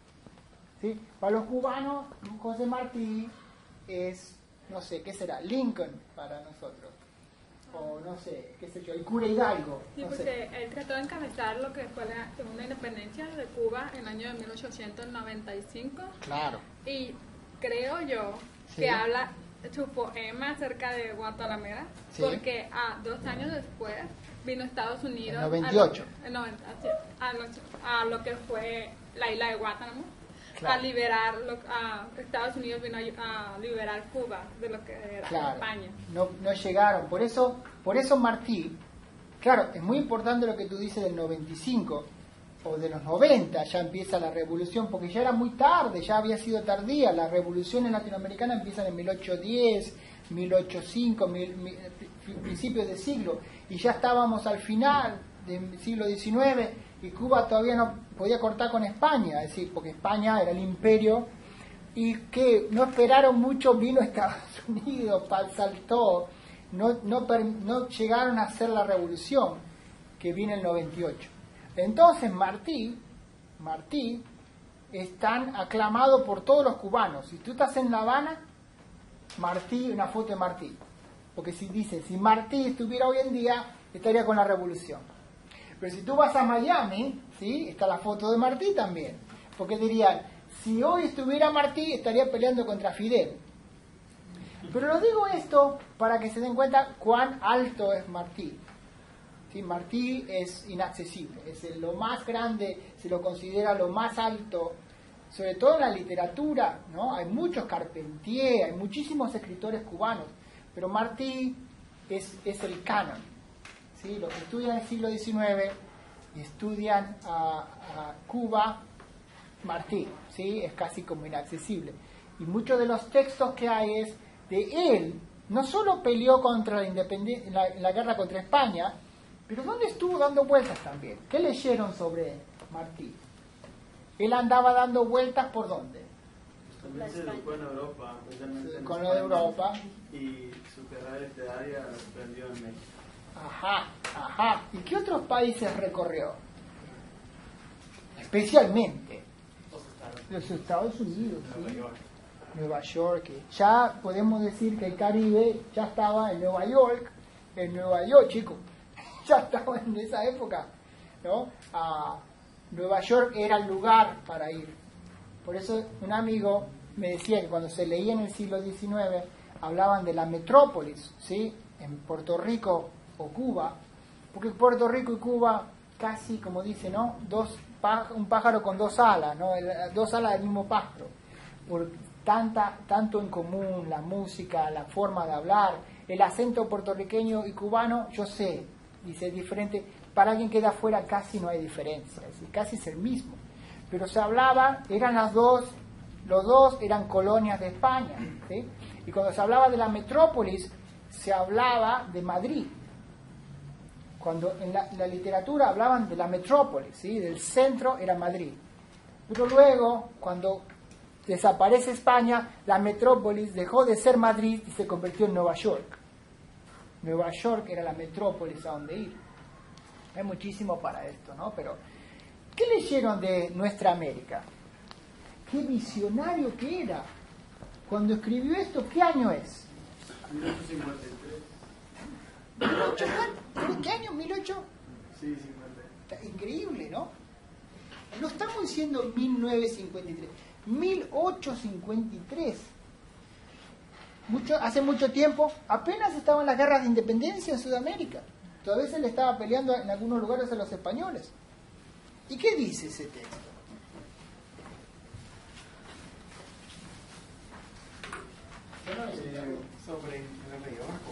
¿Sí? Para los cubanos, José Martí es, no sé, ¿qué será? Lincoln para nosotros. O no sé, qué sé yo, el cura Hidalgo. Sí, no porque sé. él trató de encabezar lo que fue la segunda independencia de Cuba en el año de 1895. Claro. Y creo yo Sí. que habla su poema acerca de Guantanamera, Sí. porque 2 años después vino Estados Unidos En 98. a lo que fue la isla de Guantánamo, Claro. a liberar, Estados Unidos vino a liberar Cuba de lo que era Claro. España. No llegaron. Por eso Martí, claro, es muy importante lo que tú dices del 95 o de los 90, ya empieza la revolución, porque ya era muy tarde, ya había sido tardía. La revolución en Latinoamericana empieza en 1810, 1805, principios de siglo, y ya estábamos al final del siglo XIX y Cuba todavía no podía cortar con España, es decir, porque España era el imperio, y que no esperaron mucho, vino Estados Unidos, saltó, no llegaron a hacer la revolución que viene en el 98. Entonces Martí es tan aclamado por todos los cubanos. Si tú estás en La Habana, Martí, una foto de Martí, porque si Martí estuviera hoy en día, estaría con la revolución. Pero si tú vas a Miami, ¿sí?, está la foto de Martí también, porque dirían, si hoy estuviera Martí, estaría peleando contra Fidel. Pero lo digo esto para que se den cuenta cuán alto es Martí. ¿Sí? Martí es inaccesible, es lo más grande, se lo considera lo más alto, sobre todo en la literatura, ¿no? Hay muchos Carpentier, hay muchísimos escritores cubanos, pero Martí es el canon. ¿Sí? Los que estudian el siglo XIX y estudian a Cuba, Martí, ¿sí? Es casi como inaccesible. Y muchos de los textos que hay es de él. No solo peleó contra la guerra contra España, pero ¿dónde estuvo dando vueltas también? ¿Qué leyeron sobre Martí? Él andaba dando vueltas ¿por dónde? También se educó en Europa, precisamente en Con lo de España, Europa. y su carrera literaria la aprendió en México. Ajá. ¿Y qué otros países recorrió? Especialmente los Estados Unidos, ¿sí? Nueva York. Ya podemos decir que el Caribe ya estaba en Nueva York, chicos. Ya estaba en esa época, ¿no? Nueva York era el lugar para ir. Por eso un amigo me decía que cuando se leía en el siglo XIX hablaban de la metrópolis, ¿sí? En Puerto Rico o Cuba, porque Puerto Rico y Cuba casi, como dice, ¿no? Un pájaro con 2 alas, ¿no? 2 alas del mismo pájaro, por tanto en común, la música, la forma de hablar, el acento puertorriqueño y cubano, yo sé, dice, es diferente. Para alguien que de afuera casi no hay diferencia, es decir, casi es el mismo. Pero se hablaba, eran los dos eran colonias de España, ¿sí? Y cuando se hablaba de la metrópolis, se hablaba de Madrid. Cuando en la literatura hablaban de la metrópolis, ¿sí? Del centro era Madrid. Pero luego, cuando desaparece España, la metrópolis dejó de ser Madrid y se convirtió en Nueva York. Nueva York era la metrópolis a donde ir. Hay muchísimo para esto, ¿no? Pero, ¿qué leyeron de nuestra América? ¡Qué visionario que era! Cuando escribió esto, ¿qué año es? 1853. ¿Qué año? ¿18? Sí, 50. Increíble, ¿no? No estamos diciendo 1953, 1853. Hace mucho tiempo, apenas estaban las guerras de independencia en Sudamérica. Todavía se le estaba peleando en algunos lugares a los españoles. ¿Y qué dice ese texto? Sobre Nueva York o...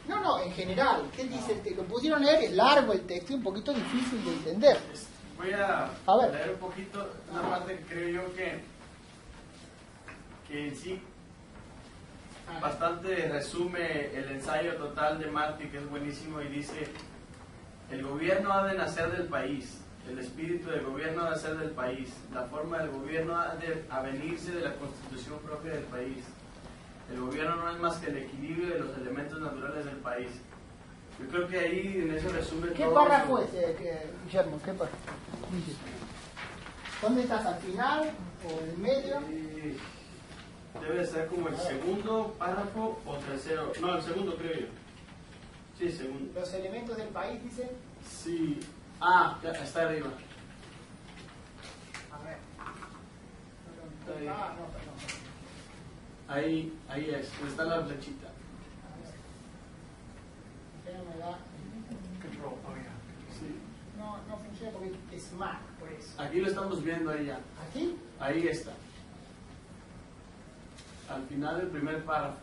No, en general. ¿Qué dice el texto? Lo pusieron a leer, es largo el texto y un poquito difícil de entender. Voy a ver. leer un poquito una parte que creo yo que en sí bastante resume el ensayo total de Martí, que es buenísimo, y dice: el gobierno ha de nacer del país, el espíritu del gobierno ha de nacer del país, la forma del gobierno ha de avenirse de la constitución propia del país. El gobierno no es más que el equilibrio de los elementos naturales del país. Yo creo que ahí en eso resume ¿Qué todo. párrafo es, Guillermo? ¿Qué párrafo? ¿Dónde estás? ¿Al final o en el medio? Debe estar como el segundo párrafo o tercero. No, el segundo creo yo. Sí, segundo. ¿Los elementos del país, dice? Sí. Ah, ya, está arriba. A ver. Ahí. Ah, no, perdón. Ahí es, donde está la flechita. Me da... Sí. No funciona porque es Mac, por eso. Aquí lo estamos viendo ahí ya. ¿Aquí? Ahí está. Al final del primer párrafo.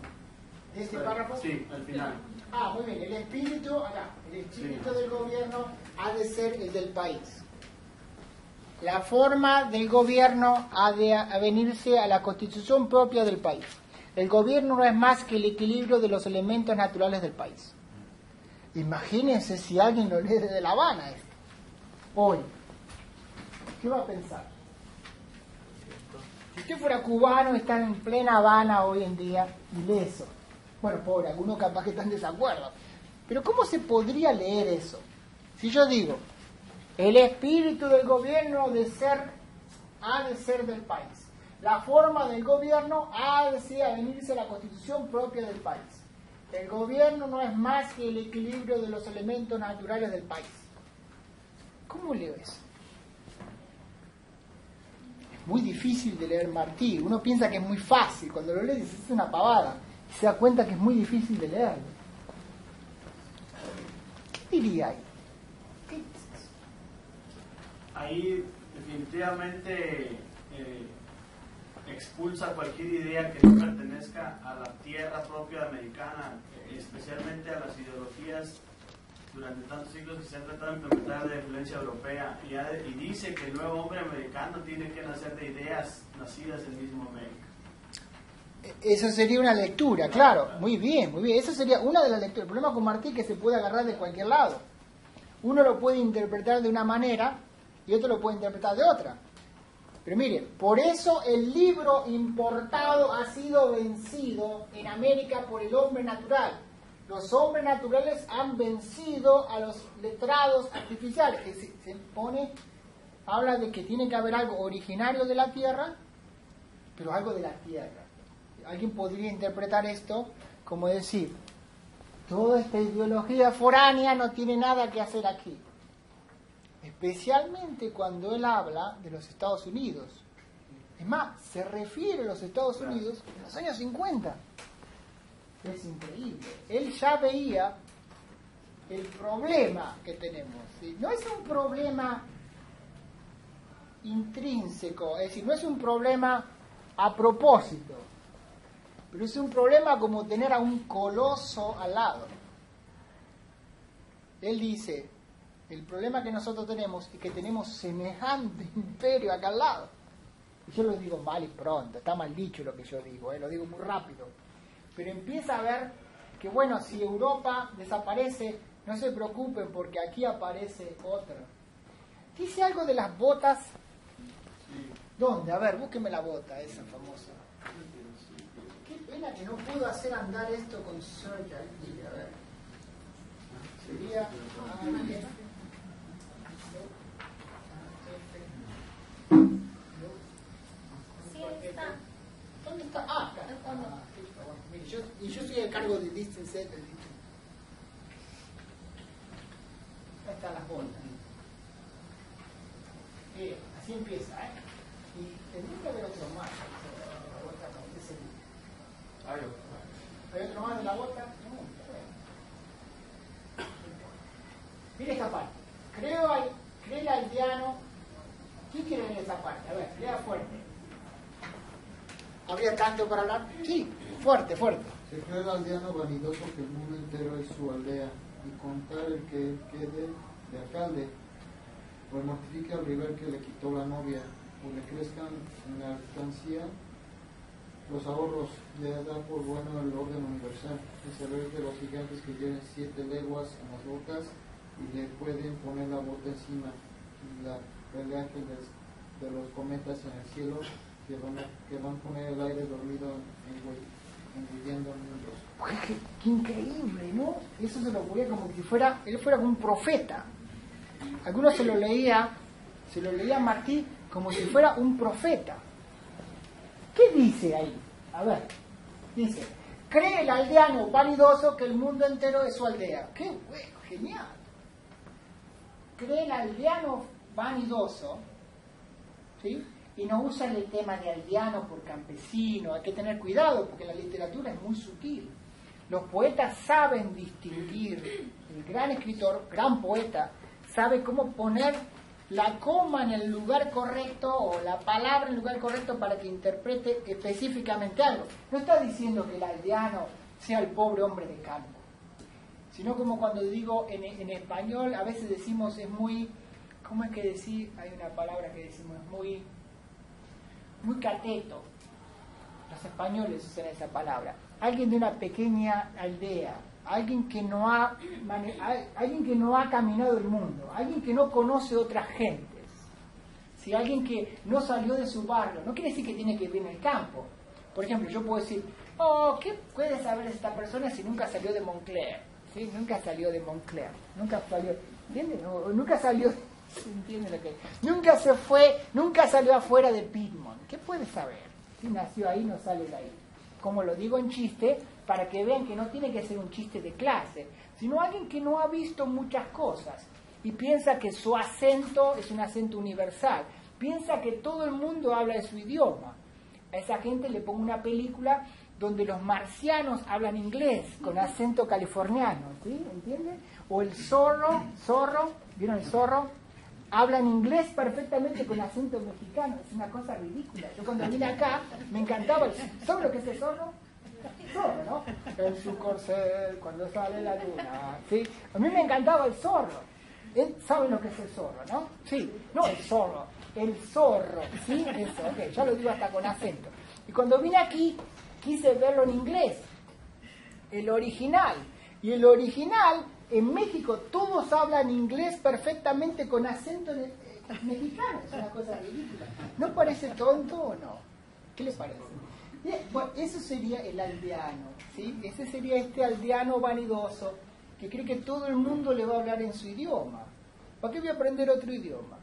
¿De este párrafo? Sí, al final. Ah, muy bien. El espíritu, acá, el espíritu del gobierno ha de ser el del país. La forma del gobierno ha de avenirse a la constitución propia del país. El gobierno no es más que el equilibrio de los elementos naturales del país. Imagínense si alguien lo lee desde La Habana esto. Hoy. ¿Qué va a pensar? Si usted fuera cubano, está en plena Habana hoy en día y lee eso. Bueno, pobre, algunos capaz que están en desacuerdo. Pero ¿cómo se podría leer eso? Si yo digo, el espíritu del gobierno ha de ser del país. La forma del gobierno ha de avenirse a la constitución propia del país. El gobierno no es más que el equilibrio de los elementos naturales del país. ¿Cómo leo eso? Es muy difícil de leer Martí. Uno piensa que es muy fácil. Cuando lo lee dice, es una pavada. Y se da cuenta que es muy difícil de leerlo. ¿Qué diría ahí? ¿Qué es eso? Ahí definitivamente expulsa cualquier idea que no pertenezca a la tierra propia americana, especialmente a las ideologías durante tantos siglos que se han tratado de implementar de influencia europea, y dice que el nuevo hombre americano tiene que nacer de ideas nacidas en mismo América. Eso sería una lectura, claro, muy bien, muy bien. Eso sería una de las lecturas. El problema con Martí es que se puede agarrar de cualquier lado. Uno lo puede interpretar de una manera y otro lo puede interpretar de otra. Pero mire, por eso el libro importado ha sido vencido en América por el hombre natural. Los hombres naturales han vencido a los letrados artificiales. Que se habla de que tiene que haber algo originario de la tierra, pero algo de la tierra. Alguien podría interpretar esto como decir, toda esta ideología foránea no tiene nada que hacer aquí. Especialmente cuando él habla de los Estados Unidos. Es más, se refiere a los Estados Unidos en los años 50. Es increíble. Él ya veía el problema que tenemos, ¿sí? No es un problema intrínseco, es decir, no es un problema a propósito, pero es un problema como tener a un coloso al lado. Él dice, el problema que nosotros tenemos es que tenemos semejante imperio acá al lado. Y yo lo digo mal y pronto, está mal dicho lo que yo digo, lo digo muy rápido. Pero empieza a ver que, bueno, si Europa desaparece, no se preocupen porque aquí aparece otra. Dice algo de las botas. ¿Dónde? A ver, búsqueme la bota esa famosa. Qué pena que no pudo hacer andar esto con Serge aquí. A ver. Sería... Sí, está. ¿Dónde está? Ah, acá. Mire, yo estoy a cargo de Distance Set. Acá están las botas. Así empieza, ¿eh? Y tendría que haber otro más. ¿Hay otro más de la bota? No. Mire esta parte. Cree aldeano. ¿Quién quiere leer esta parte? A ver, lea fuerte. ¿Habría tanto para hablar? Sí, fuerte, fuerte. Se cree el aldeano vanidoso que el mundo entero es su aldea, y contar el que quede de alcalde, pues mortifica al rival que le quitó la novia, o le crezcan en la alcancía los ahorros, le da por bueno el orden universal, el saber de los gigantes que lleven 7 leguas en las bocas y le pueden poner la bota encima, y la peleaje de los cometas en el cielo que van a poner el aire dormido en güey. viviendo juntos. Pues, qué increíble, ¿no? Eso se lo ponía como si fuera, él fuera como un profeta. Algunos se lo leía a Martí como si fuera un profeta. ¿Qué dice ahí? A ver, dice, cree el aldeano vanidoso que el mundo entero es su aldea. ¡Qué bueno, genial! Cree el aldeano vanidoso, ¿sí? Y no usa el tema de aldeano por campesino. Hay que tener cuidado porque la literatura es muy sutil. Los poetas saben distinguir. El gran escritor, gran poeta, sabe cómo poner la coma en el lugar correcto o la palabra en el lugar correcto para que interprete específicamente algo. No está diciendo que el aldeano sea el pobre hombre de campo, sino como cuando digo en español, a veces decimos es muy, ¿cómo es que decir? Hay una palabra que decimos, es muy cateto. Los españoles usan esa palabra. Alguien de una pequeña aldea, alguien que no ha caminado el mundo, alguien que no conoce otras gentes, ¿sí? Alguien que no salió de su barrio. No quiere decir que tiene que vivir en el campo. Por ejemplo, yo puedo decir, ¿qué puede saber esta persona si nunca salió de Montclair? ¿Sí? Nunca salió de Montclair, nunca salió, ¿entiendes? Nunca salió, ¿entiende lo que? Nunca salió afuera de Piedmont. ¿Qué puede saber? Si nació ahí, no sale de ahí. Como lo digo en chiste, para que vean que no tiene que ser un chiste de clase, sino alguien que no ha visto muchas cosas y piensa que su acento es un acento universal, piensa que todo el mundo habla de su idioma. A esa gente le pongo una película donde los marcianos hablan inglés con acento californiano, ¿sí? ¿Entienden? O el zorro, ¿vieron el zorro? Hablan inglés perfectamente con acento mexicano. Es una cosa ridícula. Yo cuando vine acá me encantaba ¿saben lo que es el zorro? Zorro, ¿no? En su corcel cuando sale la luna, ¿sí? A mí me encantaba el zorro. ¿Saben lo que es el zorro, no? Sí, no el zorro, el zorro, ¿sí? Eso, ok, ya lo digo hasta con acento. Y cuando vine aquí quise verlo en inglés, el original. Y el original, en México, todos hablan inglés perfectamente con acento mexicano. Es una cosa ridícula. ¿No parece tonto o no? ¿Qué les parece? Bien, bueno, eso sería el aldeano, ¿sí? Ese sería este aldeano vanidoso que cree que todo el mundo le va a hablar en su idioma. ¿Para qué voy a aprender otro idioma?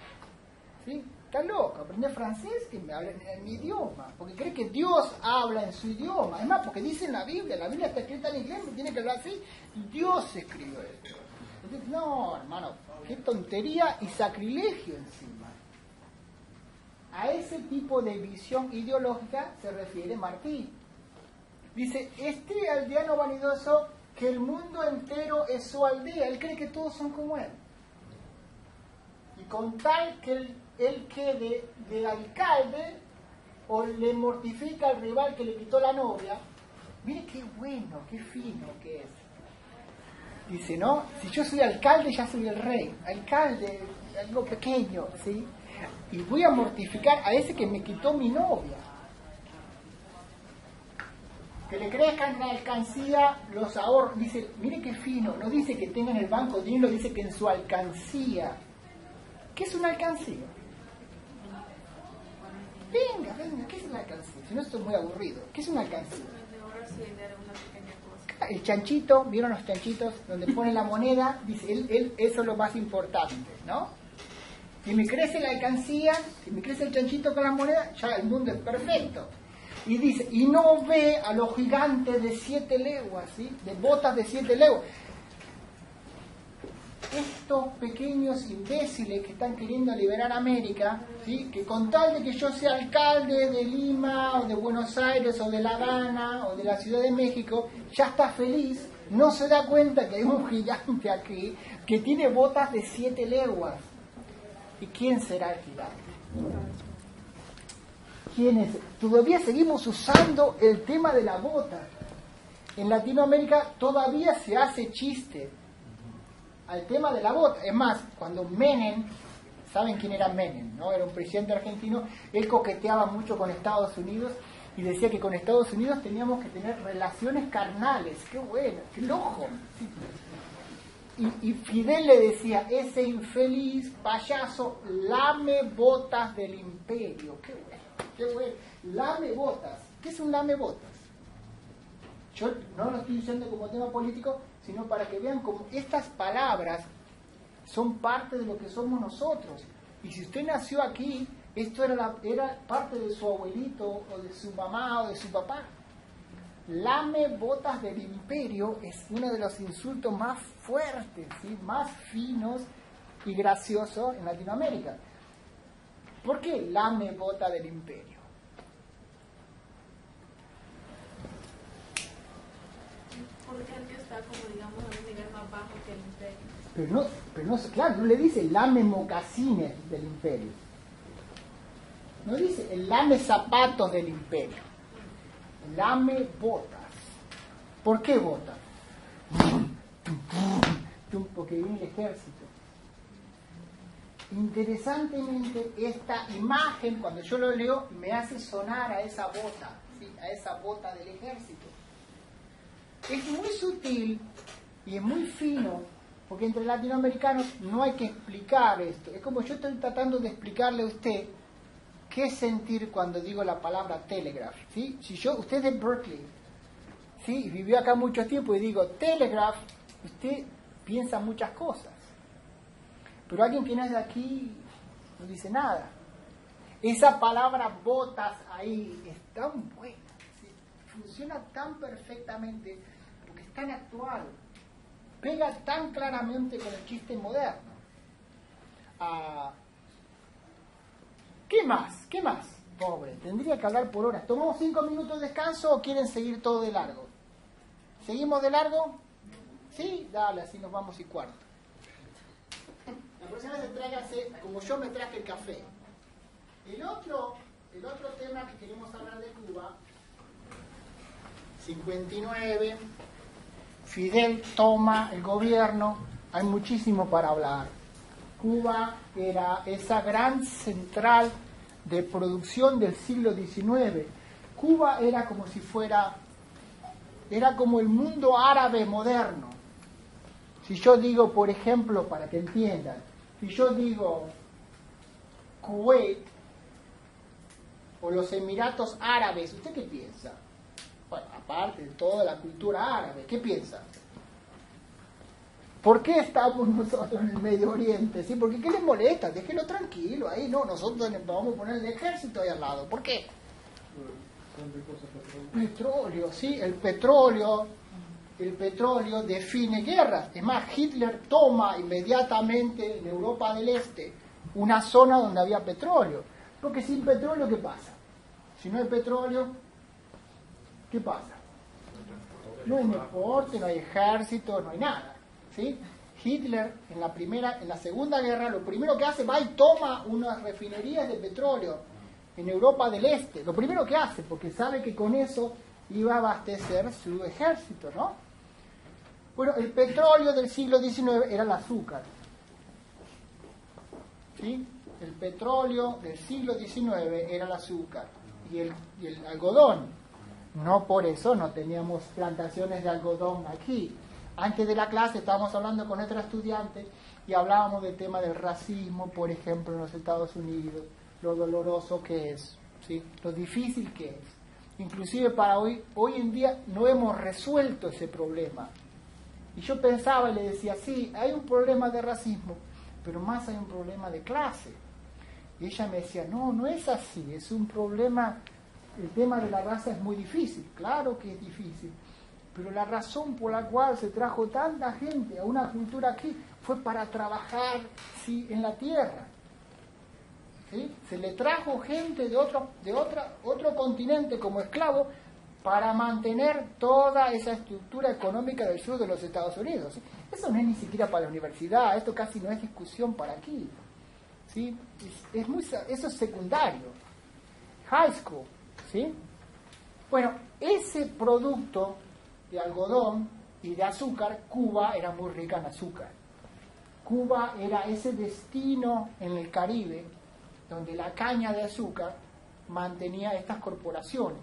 ¿Sí? Está loco, aprender francés que me hablen en mi idioma, porque cree que Dios habla en su idioma. Además, porque dice en la Biblia está escrita en inglés, me tiene que hablar así. Dios escribió esto. Entonces, no, hermano, qué tontería y sacrilegio encima. A ese tipo de visión ideológica se refiere Martí. Dice, este aldeano vanidoso, que el mundo entero es su aldea. Él cree que todos son como él. Y con tal que él quede de alcalde o le mortifica al rival que le quitó la novia, mire qué bueno, qué fino que es. Dice, ¿no? Si yo soy alcalde, ya soy el rey. Alcalde, algo pequeño, ¿sí? Y voy a mortificar a ese que me quitó mi novia. Que le crezcan en la alcancía los ahorros. Dice, mire qué fino. No dice que tenga en el banco dinero, dice que en su alcancía. ¿Qué es una alcancía? Venga, ¿qué es una alcancía? Si no, estoy muy aburrido. ¿Qué es una alcancía? El chanchito, ¿vieron los chanchitos? Donde pone la moneda, dice, eso es lo más importante, ¿no? Si me crece la alcancía, si me crece el chanchito con las monedas, ya el mundo es perfecto. Y dice, y no ve a los gigantes de 7 leguas, ¿sí? De botas de 7 leguas. Estos pequeños imbéciles que están queriendo liberar América, ¿sí? Que con tal de que yo sea alcalde de Lima o de Buenos Aires o de La Habana o de la Ciudad de México, ya está feliz, no se da cuenta que hay un gigante aquí que tiene botas de 7 leguas. ¿Y quién será el gigante? ¿Quién es? Todavía seguimos usando el tema de la bota. En Latinoamérica todavía se hace chiste al tema de la bota. Es más, cuando Menem, ¿saben quién era Menem? ¿No? Era un presidente argentino, él coqueteaba mucho con Estados Unidos y decía que con Estados Unidos teníamos que tener relaciones carnales. ¡Qué bueno! ¡Qué loco! Sí. Y Fidel le decía, ese infeliz payaso lame botas del imperio. ¡Qué bueno! ¡Qué bueno! Lame botas. ¿Qué es un lame botas? yo no lo estoy diciendo como tema político, sino para que vean cómo estas palabras son parte de lo que somos nosotros. Y si usted nació aquí, esto era parte de su abuelito, o de su mamá, o de su papá. Lame botas del imperio es uno de los insultos más fuertes, ¿sí? Más finos y graciosos en Latinoamérica. ¿Por qué lame bota del imperio? Porque aquí está como, digamos, a un nivel más bajo que el imperio. Pero no, claro, no le dice lame mocasines del imperio. No dice el lame zapatos del imperio. Lame botas. ¿Por qué botas? Porque viene el ejército. Interesantemente, esta imagen, cuando yo lo leo, me hace sonar a esa bota, ¿sí? A esa bota del ejército. Es muy sutil y es muy fino, porque entre latinoamericanos no hay que explicar esto. Es como yo estoy tratando de explicarle a usted qué sentir cuando digo la palabra telegraph, ¿sí? Si usted es de Berkeley, ¿sí? Y vivió acá mucho tiempo y digo telegraph, usted piensa muchas cosas. Pero alguien que no es de aquí no dice nada. Esa palabra botas ahí es tan buena, ¿sí? Funciona tan perfectamente porque es tan actual, pega tan claramente con el chiste moderno. ¿Qué más? ¿Qué más? Pobre, tendría que hablar por horas. ¿Tomamos 5 minutos de descanso o quieren seguir todo de largo? ¿Seguimos de largo? Sí, dale, así nos vamos y cuarto. La próxima vez tráigase como yo me traje el café. El otro tema que queremos hablar de Cuba, 59, Fidel toma el gobierno, hay muchísimo para hablar. Cuba era esa gran central de producción del siglo XIX. Cuba era como si fuera, era como el mundo árabe moderno. Si yo digo, por ejemplo, para que entiendan, si yo digo Kuwait o los Emiratos Árabes, ¿usted qué piensa? Bueno, aparte de toda la cultura árabe, ¿qué piensa? ¿Por qué estamos nosotros en el Medio Oriente? ¿Sí? Porque ¿qué les molesta? Déjenlo tranquilo ahí, no, nosotros vamos a poner el ejército ahí al lado. ¿Por qué? Petróleo, sí, el petróleo define guerras. Es más, Hitler toma inmediatamente en Europa del Este una zona donde había petróleo. Porque sin petróleo, ¿qué pasa? Si no hay petróleo, ¿qué pasa? No hay deporte, no hay ejército, no hay nada. ¿Sí? Hitler en la Segunda Guerra lo primero que hace, va y toma unas refinerías de petróleo en Europa del Este. Lo primero que hace, porque sabe que con eso iba a abastecer su ejército, ¿no? Bueno, el petróleo del siglo XIX era el azúcar. ¿Sí? El petróleo del siglo XIX era el azúcar y el algodón. No por eso no teníamos plantaciones de algodón aquí. Antes de la clase estábamos hablando con otra estudiante y hablábamos del tema del racismo, por ejemplo, en los Estados Unidos, lo doloroso que es, ¿sí? Lo difícil que es. Inclusive para hoy en día no hemos resuelto ese problema. Y yo pensaba y le decía, sí, hay un problema de racismo, pero más hay un problema de clase. Y ella me decía, no es así, es un problema, el tema de la raza es muy difícil, claro que es difícil. Pero la razón por la cual se trajo tanta gente a una cultura aquí fue para trabajar, ¿sí?, en la tierra. ¿Sí? Se le trajo gente de otro continente como esclavo para mantener toda esa estructura económica del sur de los Estados Unidos. ¿Sí? Eso no es ni siquiera para la universidad, esto casi no es discusión para aquí. ¿Sí? Eso es secundario. High school. ¿Sí? Bueno, ese producto de algodón y de azúcar, Cuba era muy rica en azúcar. Cuba era ese destino en el Caribe donde la caña de azúcar mantenía estas corporaciones.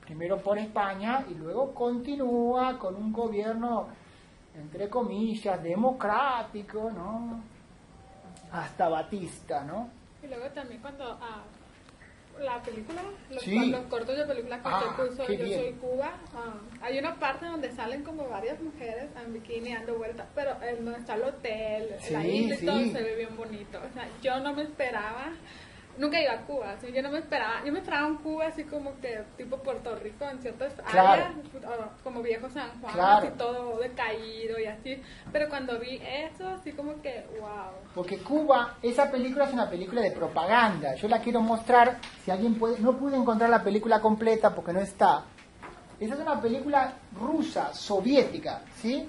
Primero por España y luego continúa con un gobierno, entre comillas, democrático, ¿no? Hasta Batista, ¿no? Y luego también cuando la película, Sí. los cortos de película que Ah, usted puso, qué Yo bien. Soy Cuba. Hay una parte donde salen como varias mujeres en bikini dando vueltas, pero donde está el hotel, Sí, la isla y sí. todo se ve bien bonito. O sea, yo no me esperaba, nunca iba a Cuba, así, yo me esperaba un Cuba así como que tipo Puerto Rico en ciertas Claro. áreas, como viejo San Juan, Claro. así todo decaído y así, pero cuando vi eso, así como que, wow. Porque Cuba, esa película es una película de propaganda. Yo la quiero mostrar, si alguien puede, no pude encontrar la película completa porque no está. Esa es una película rusa, soviética, ¿sí?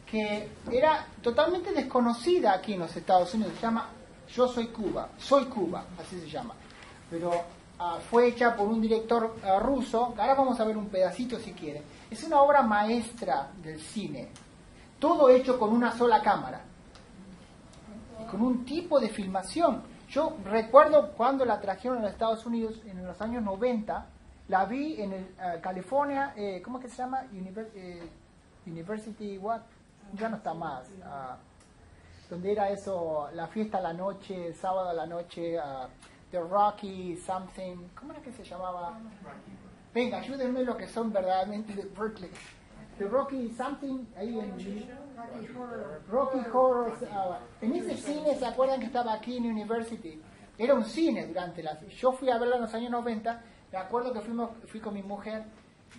Que era totalmente desconocida aquí en los Estados Unidos. Se llama Yo Soy Cuba, así se llama. Pero fue hecha por un director ruso. Ahora vamos a ver un pedacito si quieren. Es una obra maestra del cine. Todo hecho con una sola cámara. Con un tipo de filmación. Yo recuerdo cuando la trajeron a los Estados Unidos en los años 90, la vi en el California, ¿cómo es que se llama? University, what? Ya no está más. Donde era eso, la fiesta a la noche, el sábado a la noche, The Rocky Something, ¿cómo era que se llamaba? Venga, ayúdenme los que son verdaderamente de Berkeley. The Rocky Something, ahí en Rocky Horror. En ese cine, ¿se acuerdan que estaba aquí en University? Era un cine durante la... Yo fui a verla en los años 90, me acuerdo que fui con mi mujer,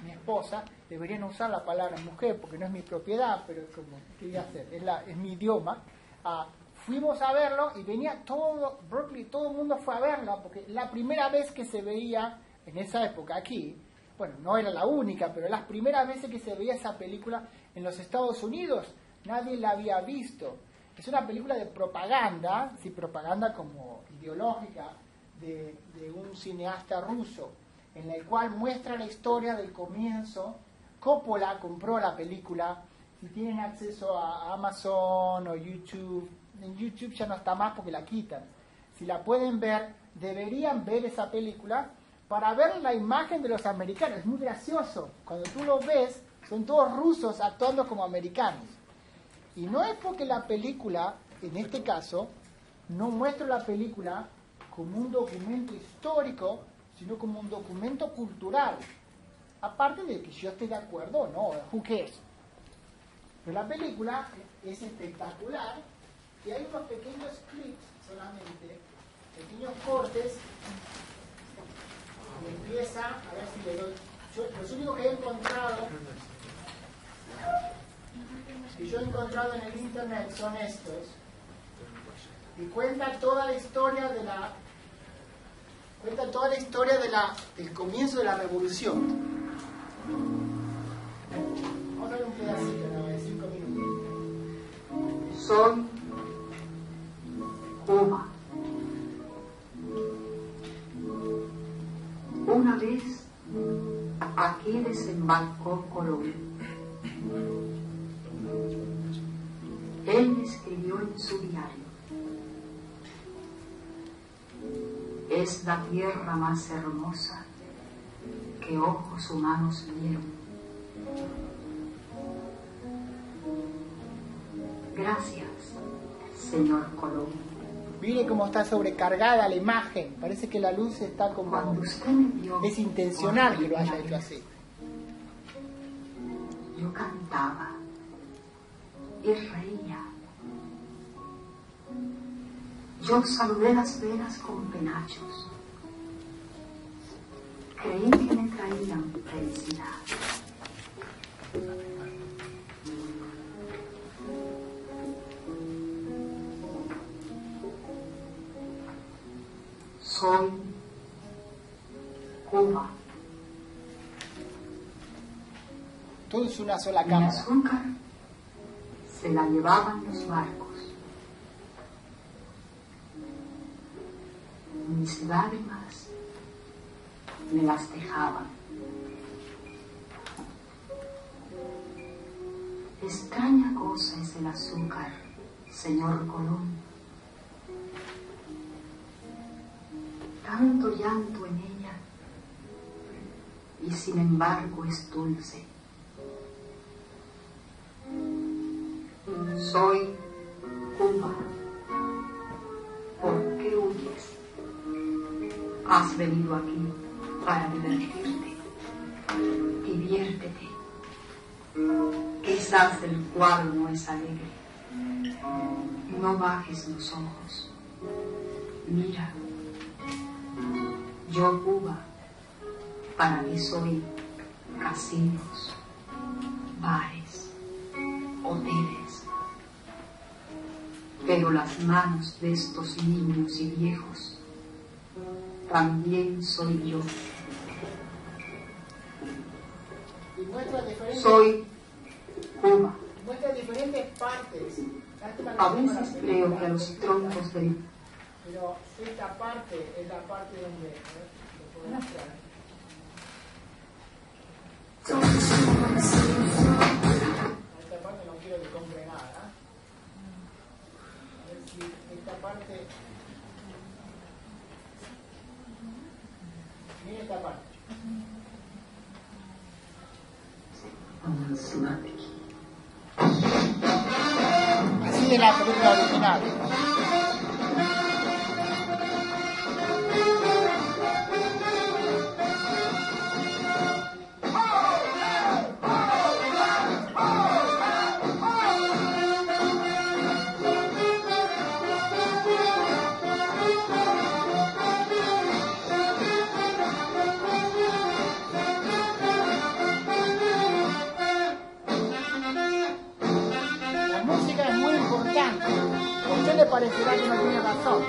mi esposa, deberían usar la palabra mujer porque no es mi propiedad, pero es como, ¿qué voy a hacer? Es mi idioma. Fuimos a verlo y venía todo, Berkeley, todo el mundo fue a verlo porque la primera vez que se veía en esa época aquí, bueno, no era la única, pero las primeras veces que se veía esa película en los Estados Unidos, nadie la había visto. Es una película de propaganda, sí, propaganda como ideológica, de un cineasta ruso, en la cual muestra la historia del comienzo. Coppola compró la película. Si tienen acceso a Amazon o YouTube, en YouTube ya no está más porque la quitan. Si la pueden ver, deberían ver esa película para ver la imagen de los americanos. Es muy gracioso. Cuando tú lo ves, son todos rusos actuando como americanos. Y no es porque la película, en este caso, no muestra la película como un documento histórico, sino como un documento cultural. Aparte de que yo esté de acuerdo o no, who cares. Pero la película es espectacular y hay unos pequeños clips solamente, pequeños cortes, y empieza, a ver si le doy, los únicos que he encontrado, en el internet son estos, y cuenta toda la historia del comienzo de la revolución. Vamos a ver un pedacito, ¿no? De 5 minutos. Soy Cuba. Una vez aquí desembarcó Colón. Él escribió en su diario: es la tierra más hermosa que ojos humanos vieron. Gracias, señor Colón. Mire cómo está sobrecargada la imagen. Parece que la luz está como... Cuando usted me vio, es intencional que lo haya hecho así. Yo cantaba y reía. Yo saludé las velas con penachos. Creí que me traían felicidad. Soy Cuba. Todo es una sola El cámara. azúcar se la llevaban los barcos. Mis lágrimas me las dejaban. Extraña cosa es el azúcar, señor Colón. Tanto llanto en ella y sin embargo es dulce. Soy Cuba. ¿Por qué huyes? Has venido aquí para divertirte. Diviértete. Quizás el cuadro no es alegre. No bajes los ojos. Mira. Yo, Cuba, para mí soy casinos, bares, hoteles. Pero las manos de estos niños y viejos también soy yo. Y muestra diferentes, Soy Cuba. muestra diferentes partes. A veces creo que a los troncos del... Pero esta parte es la parte donde... lo puedo mostrar. Esta parte no quiero que compre nada. A ver si esta parte... Mira esta parte. Así de la película original. La música es muy importante. A usted le parecerá que no tiene razón.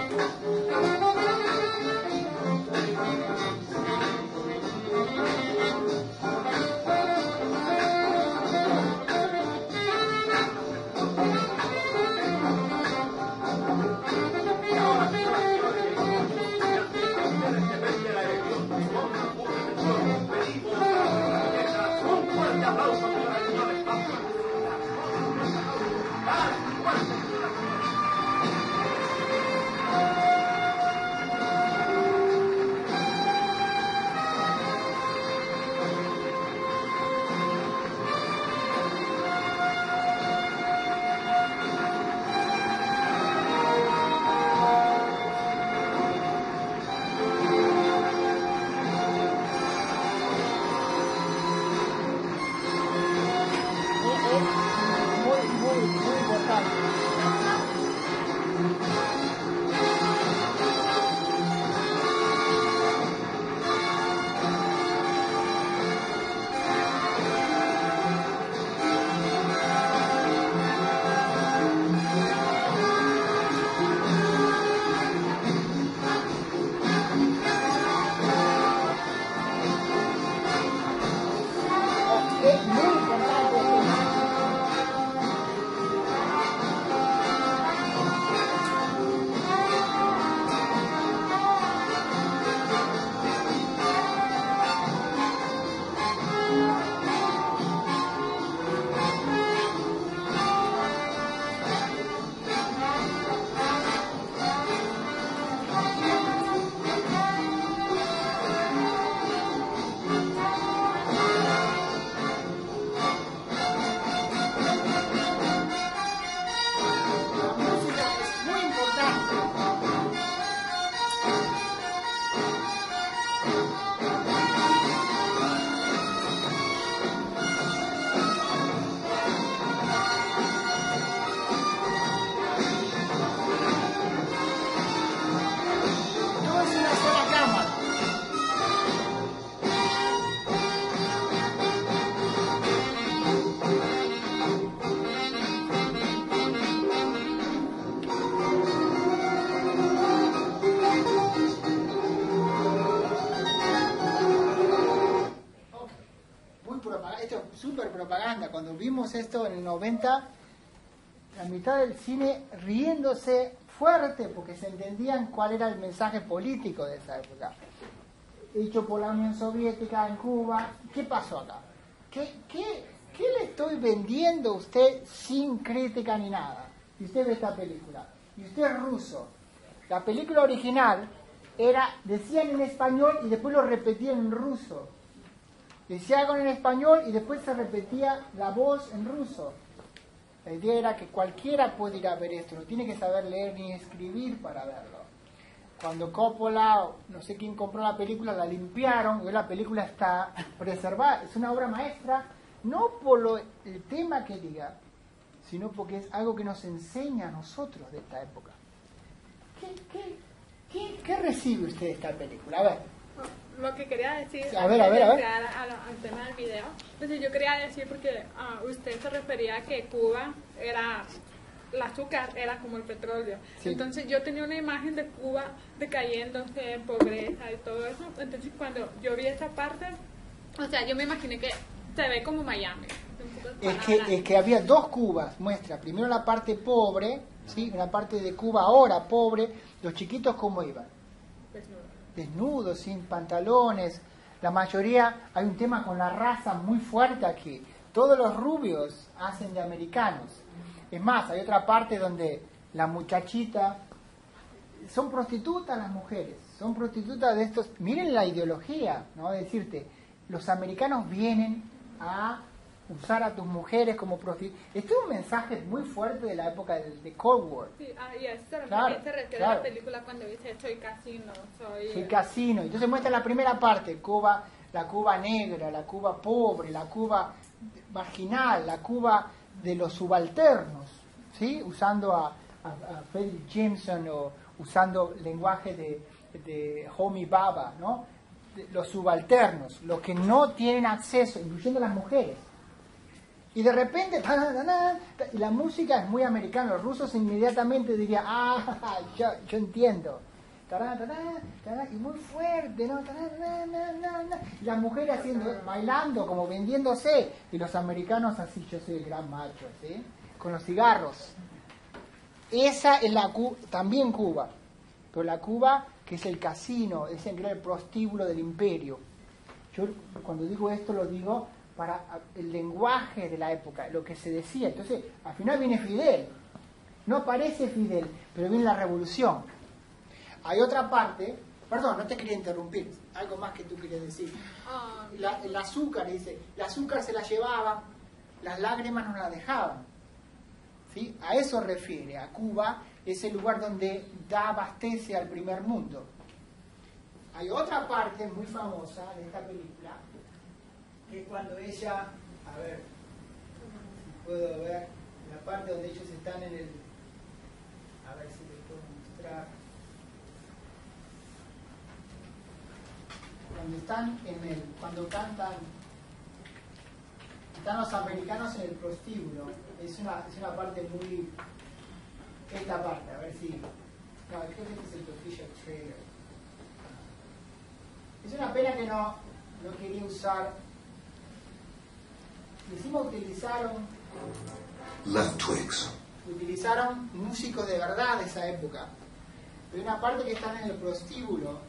Muy importante. Es muy importante. La música es muy importante. No es una sola cámara. Muy propaganda, esto es súper propaganda. Cuando vimos esto en el 90, la mitad del cine riéndose fuerte porque se entendían cuál era el mensaje político de esa época. Hecho por la Unión Soviética en Cuba. ¿Qué pasó acá? ¿Qué le estoy vendiendo a usted sin crítica ni nada? Y usted ve esta película. Y usted es ruso. La película original decían en español y después lo repetían en ruso. Decía algo en español y después se repetía la voz en ruso. La idea era que cualquiera puede ir a ver esto, no tiene que saber leer ni escribir para verlo. cuando Coppola, o no sé quién compró la película, la limpiaron, y la película está preservada. Es una obra maestra, no por el tema que diga, sino porque es algo que nos enseña a nosotros de esta época. ¿Qué recibe usted de esta película? A ver. Lo que quería decir, A ver. al tema del video, pues yo quería decir porque usted se refería a que Cuba era, el azúcar era como el petróleo. Sí. Entonces yo tenía una imagen de Cuba decayéndose en pobreza y todo eso. Entonces cuando yo vi esa parte, o sea, yo me imaginé que se ve como Miami. Es que había dos Cubas, muestra, primero la parte pobre, ¿sí? Una parte de Cuba ahora pobre, los chiquitos cómo iban. Desnudos, sin pantalones, la mayoría, hay un tema con la raza muy fuerte aquí, todos los rubios hacen de americanos, es más, hay otra parte donde la muchachita, son prostitutas las mujeres, son prostitutas de estos, miren la ideología, ¿no? Decirte, los americanos vienen a usar a tus mujeres como prostitutas. Esto es un mensaje muy fuerte de la época de Cold War. Sí, y a eso se refiere claro. la película cuando dice soy casino, soy casino. Entonces muestra la primera parte, Cuba, la Cuba negra, la Cuba pobre, la Cuba marginal, la Cuba de los subalternos, ¿sí? Usando a Frederick Jameson o usando lenguaje de Homi Bhabha, ¿no? Los subalternos, los que no tienen acceso, incluyendo las mujeres. Y de repente, y la música es muy americana, los rusos inmediatamente dirían, yo entiendo. Y muy fuerte, ¿no? Y las mujeres bailando, como vendiéndose, y los americanos así, yo soy el gran macho, ¿sí? Con los cigarros. Esa es también Cuba, pero la Cuba que es el casino, es el prostíbulo del imperio. Yo cuando digo esto lo digo para el lenguaje de la época, lo que se decía. Entonces, al final viene Fidel. No aparece Fidel, pero viene la revolución. Hay otra parte, perdón, no te quería interrumpir, algo más que tú querías decir. El azúcar, dice, el azúcar se la llevaban, las lágrimas no la dejaban. ¿Sí? A eso refiere, a Cuba, es el lugar donde abastece al primer mundo. Hay otra parte muy famosa de esta película, que cuando ella, a ver, si puedo ver, la parte donde ellos están en el, a ver si les puedo mostrar, cuando están cuando cantan, están los americanos en el prostíbulo, es una parte muy, esta parte, a ver si, no, creo que este es el official trailer. Es una pena que no quería usar. Encima utilizaron músicos de verdad de esa época. Hay una parte que están en el prostíbulo.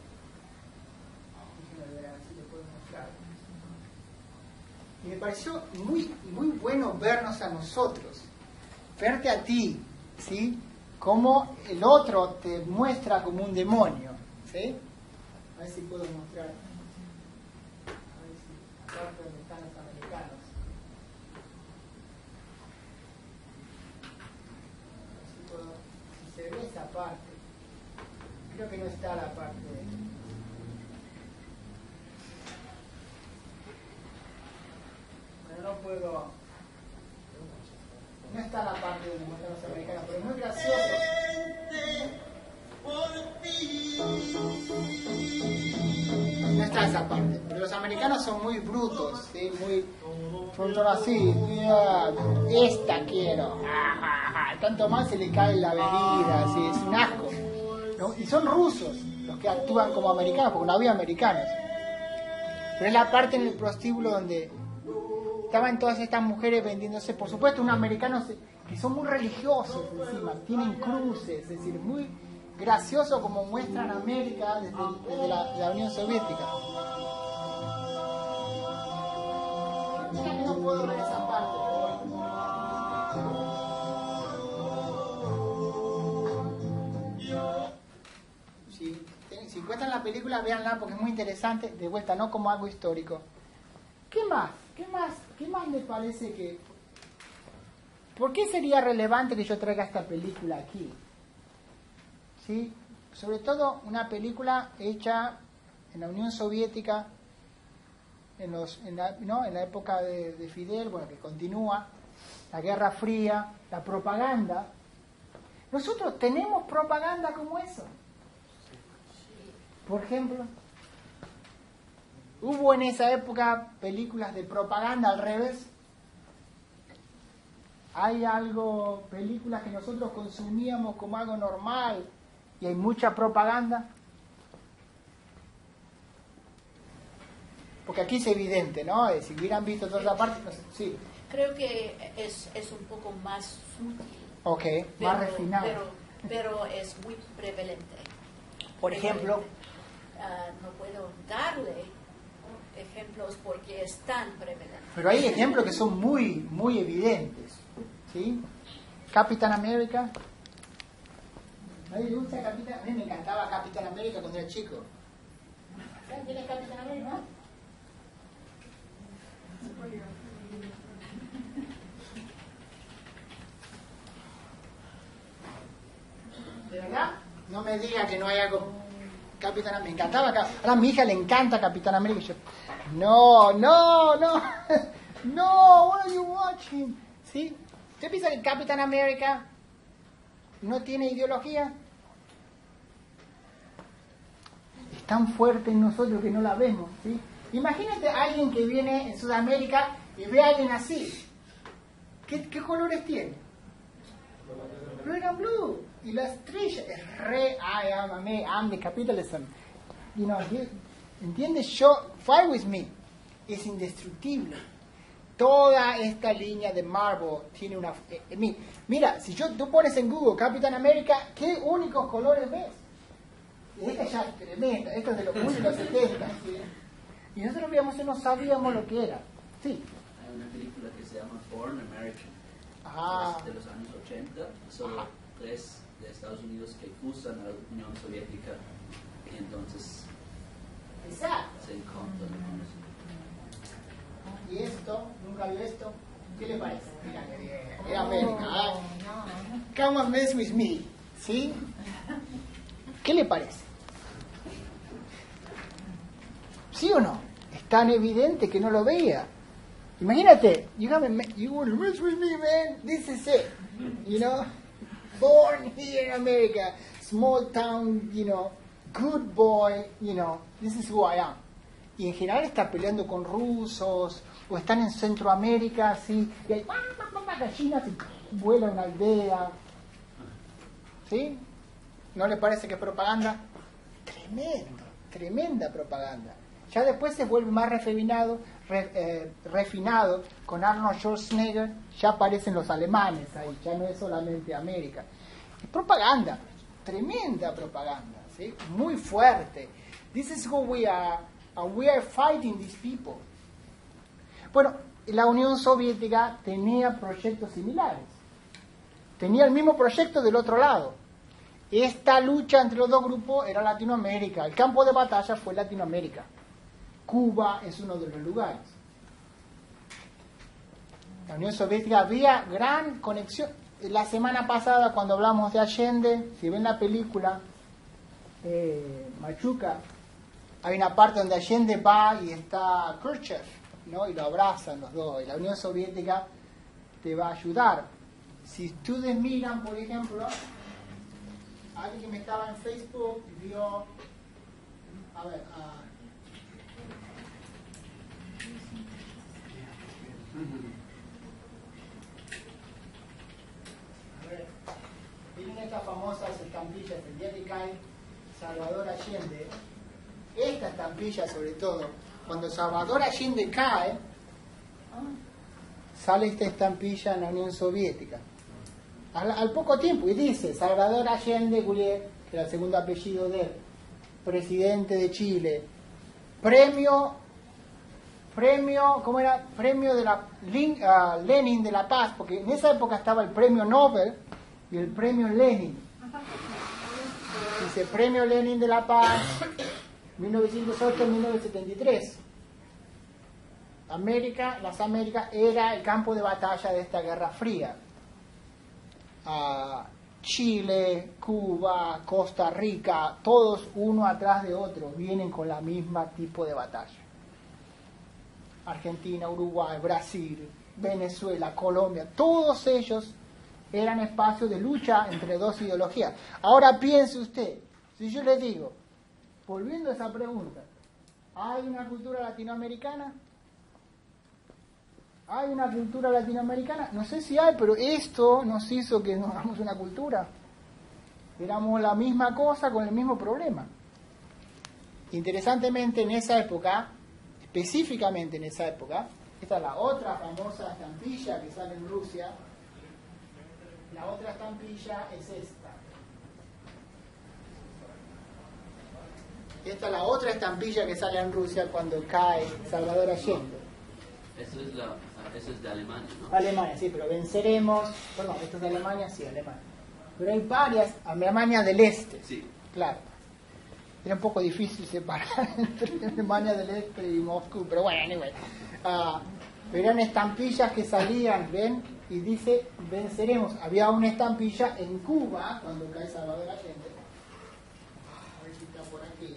Déjenme ver a ver si le puedo mostrar. Y me pareció muy, muy bueno vernos a nosotros, verte a ti, ¿sí? Como el otro te muestra como un demonio, ¿sí? A ver si puedo mostrar. A ver si aparte donde están los americanos. Si se ve esa parte. Creo que no está la parte de... Bueno, no puedo... No está la parte donde muestran los americanos, pero es muy gracioso. No está esa parte, pero los americanos son muy brutos, ¿sí? Son así, esta quiero, tanto más se le cae la bebida, ¿sí? Es un asco, ¿no? Y son rusos los que actúan como americanos, porque no había americanos, pero es la parte en el prostíbulo donde estaban todas estas mujeres vendiéndose, por supuesto unos americanos que son muy religiosos encima, tienen cruces, es decir, muy gracioso como muestran América desde la Unión Soviética. No puedo ver esa parte, pero si encuentran la película, véanla porque es muy interesante, de vuelta, no como algo histórico. ¿Qué más? ¿Qué más le parece que... ¿Por qué sería relevante que yo traiga esta película aquí? ¿Sí? sobre todo una película hecha en la Unión Soviética, en la época de Fidel, bueno, que continúa, la Guerra Fría, la propaganda. Nosotros tenemos propaganda como eso. Por ejemplo, hubo en esa época películas de propaganda al revés. Hay algo, películas que nosotros consumíamos como algo normal y hay mucha propaganda. Porque aquí es evidente, ¿no? Si hubieran visto toda esa parte, no sé, sí. Creo que es un poco más sutil. Ok, más refinado. Pero es muy prevalente. Por ejemplo, no puedo darle ejemplos porque es tan prevalente. pero hay ejemplos que son muy, muy evidentes. ¿Sí? Capitán América. ¿A nadie le gusta Capitán? A mí me encantaba Capitán América cuando era chico. ¿Saben quién es Capitán América? ¿De verdad? No me diga que no hay algo. Capitán América. Me encantaba. Ahora a mi hija le encanta Capitán América. Y yo, no. No, what are you watching? ¿Sí? ¿Usted piensa que Capitán América no tiene ideología? Es tan fuerte en nosotros que no la vemos, ¿sí? Imagínate a alguien que viene en Sudamérica y ve a alguien así. ¿Qué colores tiene? Red and blue. Y la estrella es re, I'm the capitalism. You know, ¿entiendes? Fight with me. Es indestructible. Toda esta línea de Marvel tiene una... mira, si tú pones en Google Capitán América, ¿qué únicos colores ves? Esta ya es tremenda, esta es de los únicos 70. ¿sí? Y nosotros veíamos y no sabíamos lo que era. Sí. Hay una película que se llama Born American, de los años 80, solo 3 de Estados Unidos que usan a la Unión Soviética y entonces se encuentran con eso. ¿Y esto? ¿Nunca vio esto? ¿Qué le parece? Mira que bien. Es América. Come and mess with me. ¿Sí? ¿Qué le parece? ¿Sí o no? Es tan evidente que no lo veía. Imagínate, you want to mess with me, man? This is it. You know? Born here in America. Small town, you know. Good boy, you know. This is who I am. Y en general está peleando con rusos, o están en Centroamérica, así, y hay gallinas y vuela una aldea. ¿Sí? ¿No le parece que es propaganda? Tremenda propaganda. Ya después se vuelve más refinado, con Arnold Schwarzenegger, ya aparecen los alemanes ahí, ya no es solamente América. Es propaganda, tremenda propaganda, ¿sí? Muy fuerte. This is who we are, and we are fighting these people. Bueno, la Unión Soviética tenía proyectos similares. Tenía el mismo proyecto del otro lado. Esta lucha entre los dos grupos era Latinoamérica. El campo de batalla fue Latinoamérica. Cuba es uno de los lugares. La Unión Soviética había gran conexión. La semana pasada, cuando hablamos de Allende, si ven la película Machuca, hay una parte donde Allende va y está Khrushchev, ¿no? Y lo abrazan los dos. Y la Unión Soviética te va a ayudar. Si ustedes miran, por ejemplo, alguien que me estaba en Facebook vio, a ver, miren estas famosas estampillas el día que cae Salvador Allende. Esta estampilla, sobre todo, cuando Salvador Allende cae, sale esta estampilla en la Unión Soviética. Al poco tiempo, y dice Salvador Allende Gullier, que era el segundo apellido de él, presidente de Chile, premio, ¿cómo era? Premio de Lenin de la Paz, porque en esa época estaba el premio Nobel y el premio Lenin. Dice premio Lenin de la Paz, 1908-1973. Las Américas era el campo de batalla de esta Guerra Fría. Chile, Cuba, Costa Rica, todos uno atrás de otro vienen con la misma tipo de batalla. Argentina, Uruguay, Brasil, Venezuela, Colombia, todos ellos eran espacios de lucha entre dos ideologías. Ahora piense usted, si yo le digo, volviendo a esa pregunta, ¿hay una cultura latinoamericana? ¿Hay una cultura latinoamericana? No sé si hay, pero esto nos hizo que nos hagamos una cultura. Éramos la misma cosa con el mismo problema. Interesantemente, en esa época, específicamente en esa época, esta es la otra famosa estampilla que sale en Rusia. La otra estampilla es esta. Esta es la otra estampilla que sale en Rusia cuando cae Salvador Allende. Eso es de Alemania, ¿no? Alemania, sí, pero venceremos. Perdón, esto es de Alemania, sí, Alemania. Pero hay varias, Alemania del Este. Sí. Claro. Era un poco difícil separar entre Alemania del Este y Moscú, pero bueno, anyway. Eran estampillas que salían, ¿ven? Y dice, venceremos. Había una estampilla en Cuba cuando cae Salvador Allende. A ver si está por aquí.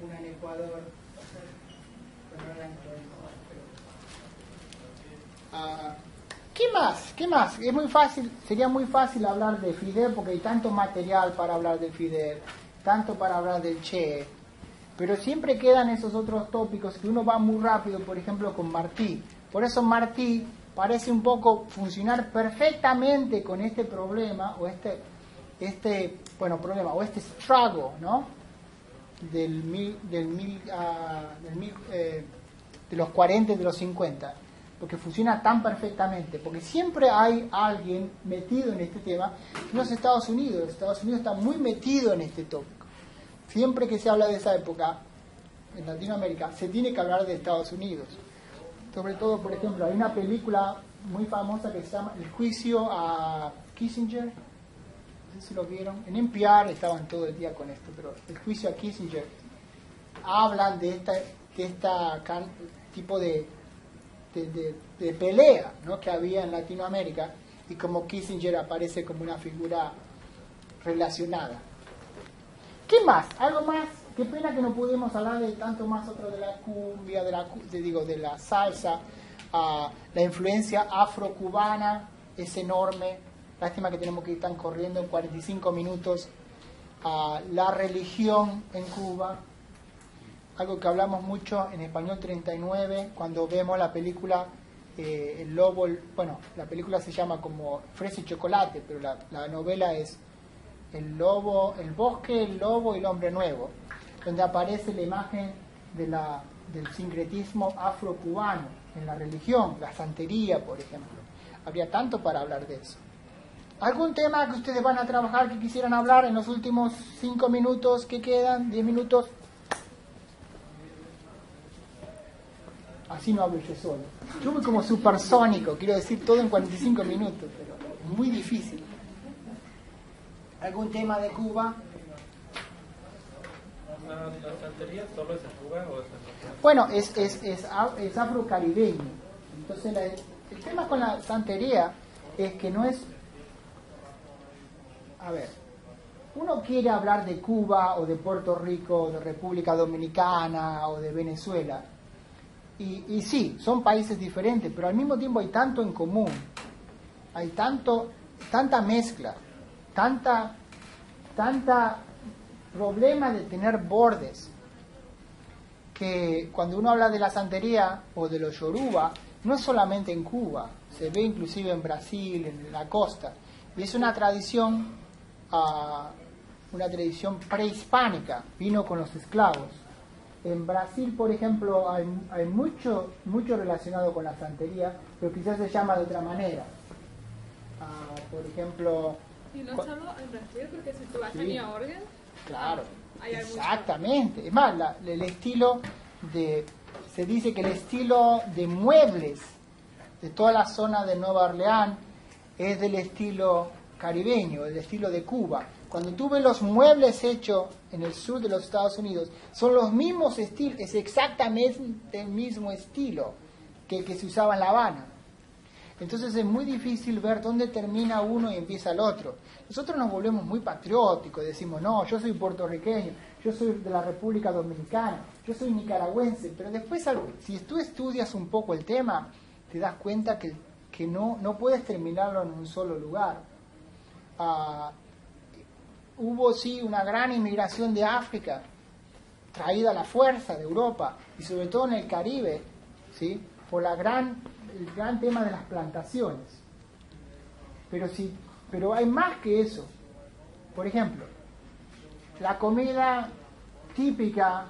Una en Ecuador. ¿Qué más? ¿Qué más? Es muy fácil, sería muy fácil hablar de Fidel porque hay tanto material para hablar de Fidel, tanto para hablar del Che, pero siempre quedan esos otros tópicos que uno va muy rápido, por ejemplo con Martí. Por eso Martí parece un poco funcionar perfectamente con este problema o este struggle, ¿no? De los 40 y de los 50, porque funciona tan perfectamente, porque siempre hay alguien metido en este tema. En los Estados Unidos está muy metido en este tópico. Siempre que se habla de esa época en Latinoamérica, se tiene que hablar de Estados Unidos. Sobre todo, por ejemplo, hay una película muy famosa que se llama El juicio a Kissinger. No sé si lo vieron. En NPR estaban todo el día con esto, pero El juicio a Kissinger. Hablan de esta tipo de pelea, ¿no?, que había en Latinoamérica, y como Kissinger aparece como una figura relacionada. ¿Qué más? ¿Algo más? Qué pena que no pudimos hablar de tanto más otro de la cumbia, de la salsa, la influencia afrocubana es enorme. Lástima que tenemos que ir tan corriendo en 45 minutos. La religión en Cuba, algo que hablamos mucho en Español 39, cuando vemos la película El Lobo, la película se llama como Fresa y Chocolate, pero la novela es El Lobo, el Bosque, el Lobo y el Hombre Nuevo, donde aparece la imagen del sincretismo afrocubano en la religión, la santería, por ejemplo. Habría tanto para hablar de eso. ¿Algún tema que ustedes van a trabajar que quisieran hablar en los últimos 5 minutos que quedan, 10 minutos? Así no hablo yo solo. Yo voy como supersónico, quiero decir todo en 45 minutos, pero es muy difícil. ¿Algún tema de Cuba? ¿La santería solo es en Cuba o es en otro? Bueno, es afrocaribeño. Entonces el tema con la santería es que no es... A ver, uno quiere hablar de Cuba o de Puerto Rico, o de República Dominicana o de Venezuela. Y sí, son países diferentes, pero al mismo tiempo hay tanto en común. Hay tanta mezcla, tanta problema de tener bordes, que cuando uno habla de la santería o de los yoruba, no es solamente en Cuba, se ve inclusive en Brasil, en la costa, y es una tradición prehispánica, vino con los esclavos. En Brasil, por ejemplo, hay mucho relacionado con la santería, pero quizás se llama de otra manera. Por ejemplo... Y no solo en Brasil, porque si tú vas a New Orleans... Claro, exactamente. Es más, el estilo se dice que el estilo de muebles de toda la zona de Nueva Orleans es del estilo caribeño, del estilo de Cuba. Cuando tú ves los muebles hechos en el sur de los Estados Unidos, son los mismos estilos, es exactamente el mismo estilo que el que se usaba en La Habana. Entonces es muy difícil ver dónde termina uno y empieza el otro. Nosotros nos volvemos muy patrióticos, decimos, no, yo soy puertorriqueño, yo soy de la República Dominicana, yo soy nicaragüense, pero después, si tú estudias un poco el tema, te das cuenta que no puedes terminarlo en un solo lugar. Hubo sí una gran inmigración de África, traída a la fuerza de Europa, y sobre todo en el Caribe, ¿sí? Por el gran tema de las plantaciones. Pero hay más que eso. Por ejemplo, la comida típica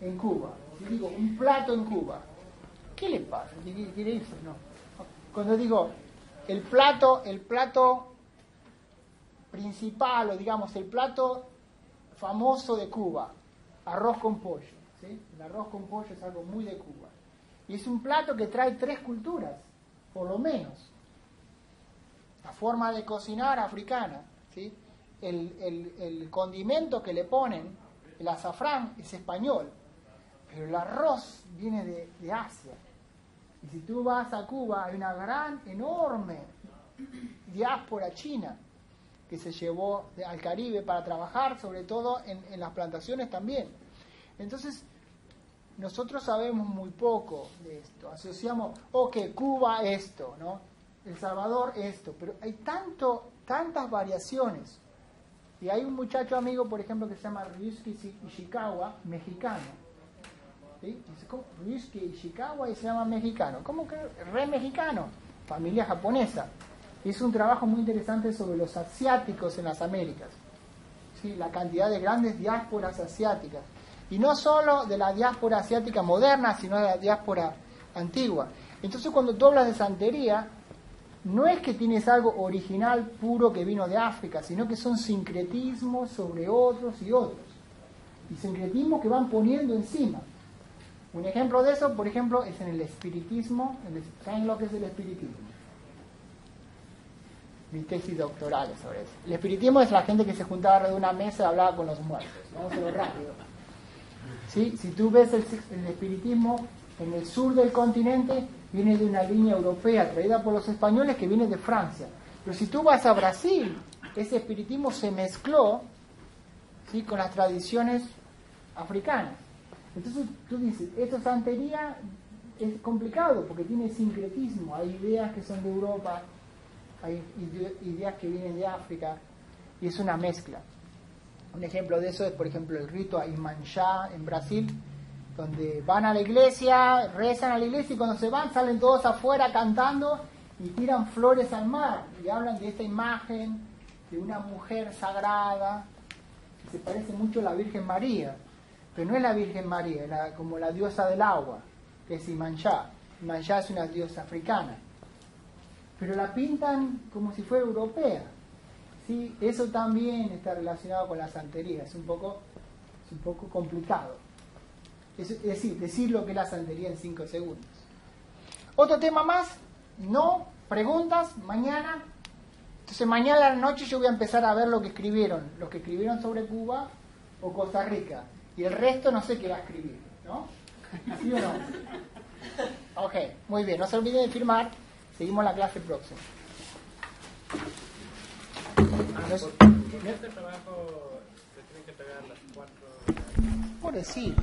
en Cuba. Si digo un plato en Cuba, ¿qué le pasa? ¿Quiere irse? No. Cuando digo el plato principal, o digamos el plato famoso de Cuba, arroz con pollo, ¿sí? El arroz con pollo es algo muy de Cuba. Y es un plato que trae 3 culturas, por lo menos. La forma de cocinar africana, ¿sí? El condimento que le ponen, el azafrán, es español, pero el arroz viene de Asia. Y si tú vas a Cuba, hay una enorme diáspora china que se llevó al Caribe para trabajar, sobre todo en las plantaciones también. Entonces, nosotros sabemos muy poco de esto. Asociamos, Cuba esto, ¿no? El Salvador esto, pero hay tantas variaciones. Y hay un muchacho amigo, por ejemplo, que se llama Ryusuke Ishikawa, mexicano. ¿Sí? Ryusuke Ishikawa y se llama mexicano. ¿Cómo que re mexicano? Familia japonesa. Hizo un trabajo muy interesante sobre los asiáticos en las Américas. ¿Sí? La cantidad de grandes diásporas asiáticas. Y no solo de la diáspora asiática moderna, sino de la diáspora antigua. Entonces, cuando tú hablas de santería, no es que tienes algo original puro que vino de África, sino que son sincretismos sobre otros y otros. Y sincretismos que van poniendo encima. Un ejemplo de eso, por ejemplo, es en el espiritismo. ¿Saben lo que es el espiritismo? Mi tesis doctoral es sobre eso. El espiritismo es la gente que se juntaba alrededor de una mesa y hablaba con los muertos. Vamos a hacerlo rápido. ¿Sí? Si tú ves el espiritismo en el sur del continente, viene de una línea europea traída por los españoles que viene de Francia. Pero si tú vas a Brasil, ese espiritismo se mezcló, ¿sí? Con las tradiciones africanas. Entonces tú dices, esta santería es complicado porque tiene sincretismo, hay ideas que son de Europa, hay ideas que vienen de África, y es una mezcla. Un ejemplo de eso es, por ejemplo, el rito Iemanjá en Brasil, donde van a la iglesia, rezan a la iglesia, y cuando se van salen todos afuera cantando y tiran flores al mar, y hablan de esta imagen de una mujer sagrada que se parece mucho a la Virgen María, pero no es la Virgen María, es como la diosa del agua, que es Iemanjá. Iemanjá es una diosa africana, pero la pintan como si fuera europea. ¿Sí? Eso también está relacionado con la santería, es un poco complicado. Es decir lo que es la santería en 5 segundos. Otro tema más, preguntas, mañana. Entonces mañana a la noche yo voy a empezar a ver lo que escribieron sobre Cuba o Costa Rica, y el resto no sé qué va a escribir, ¿no? ¿Sí o no? Ok, muy bien, no se olviden de firmar, seguimos la clase próxima. Por este trabajo se tienen que pegar las 4. Por decir.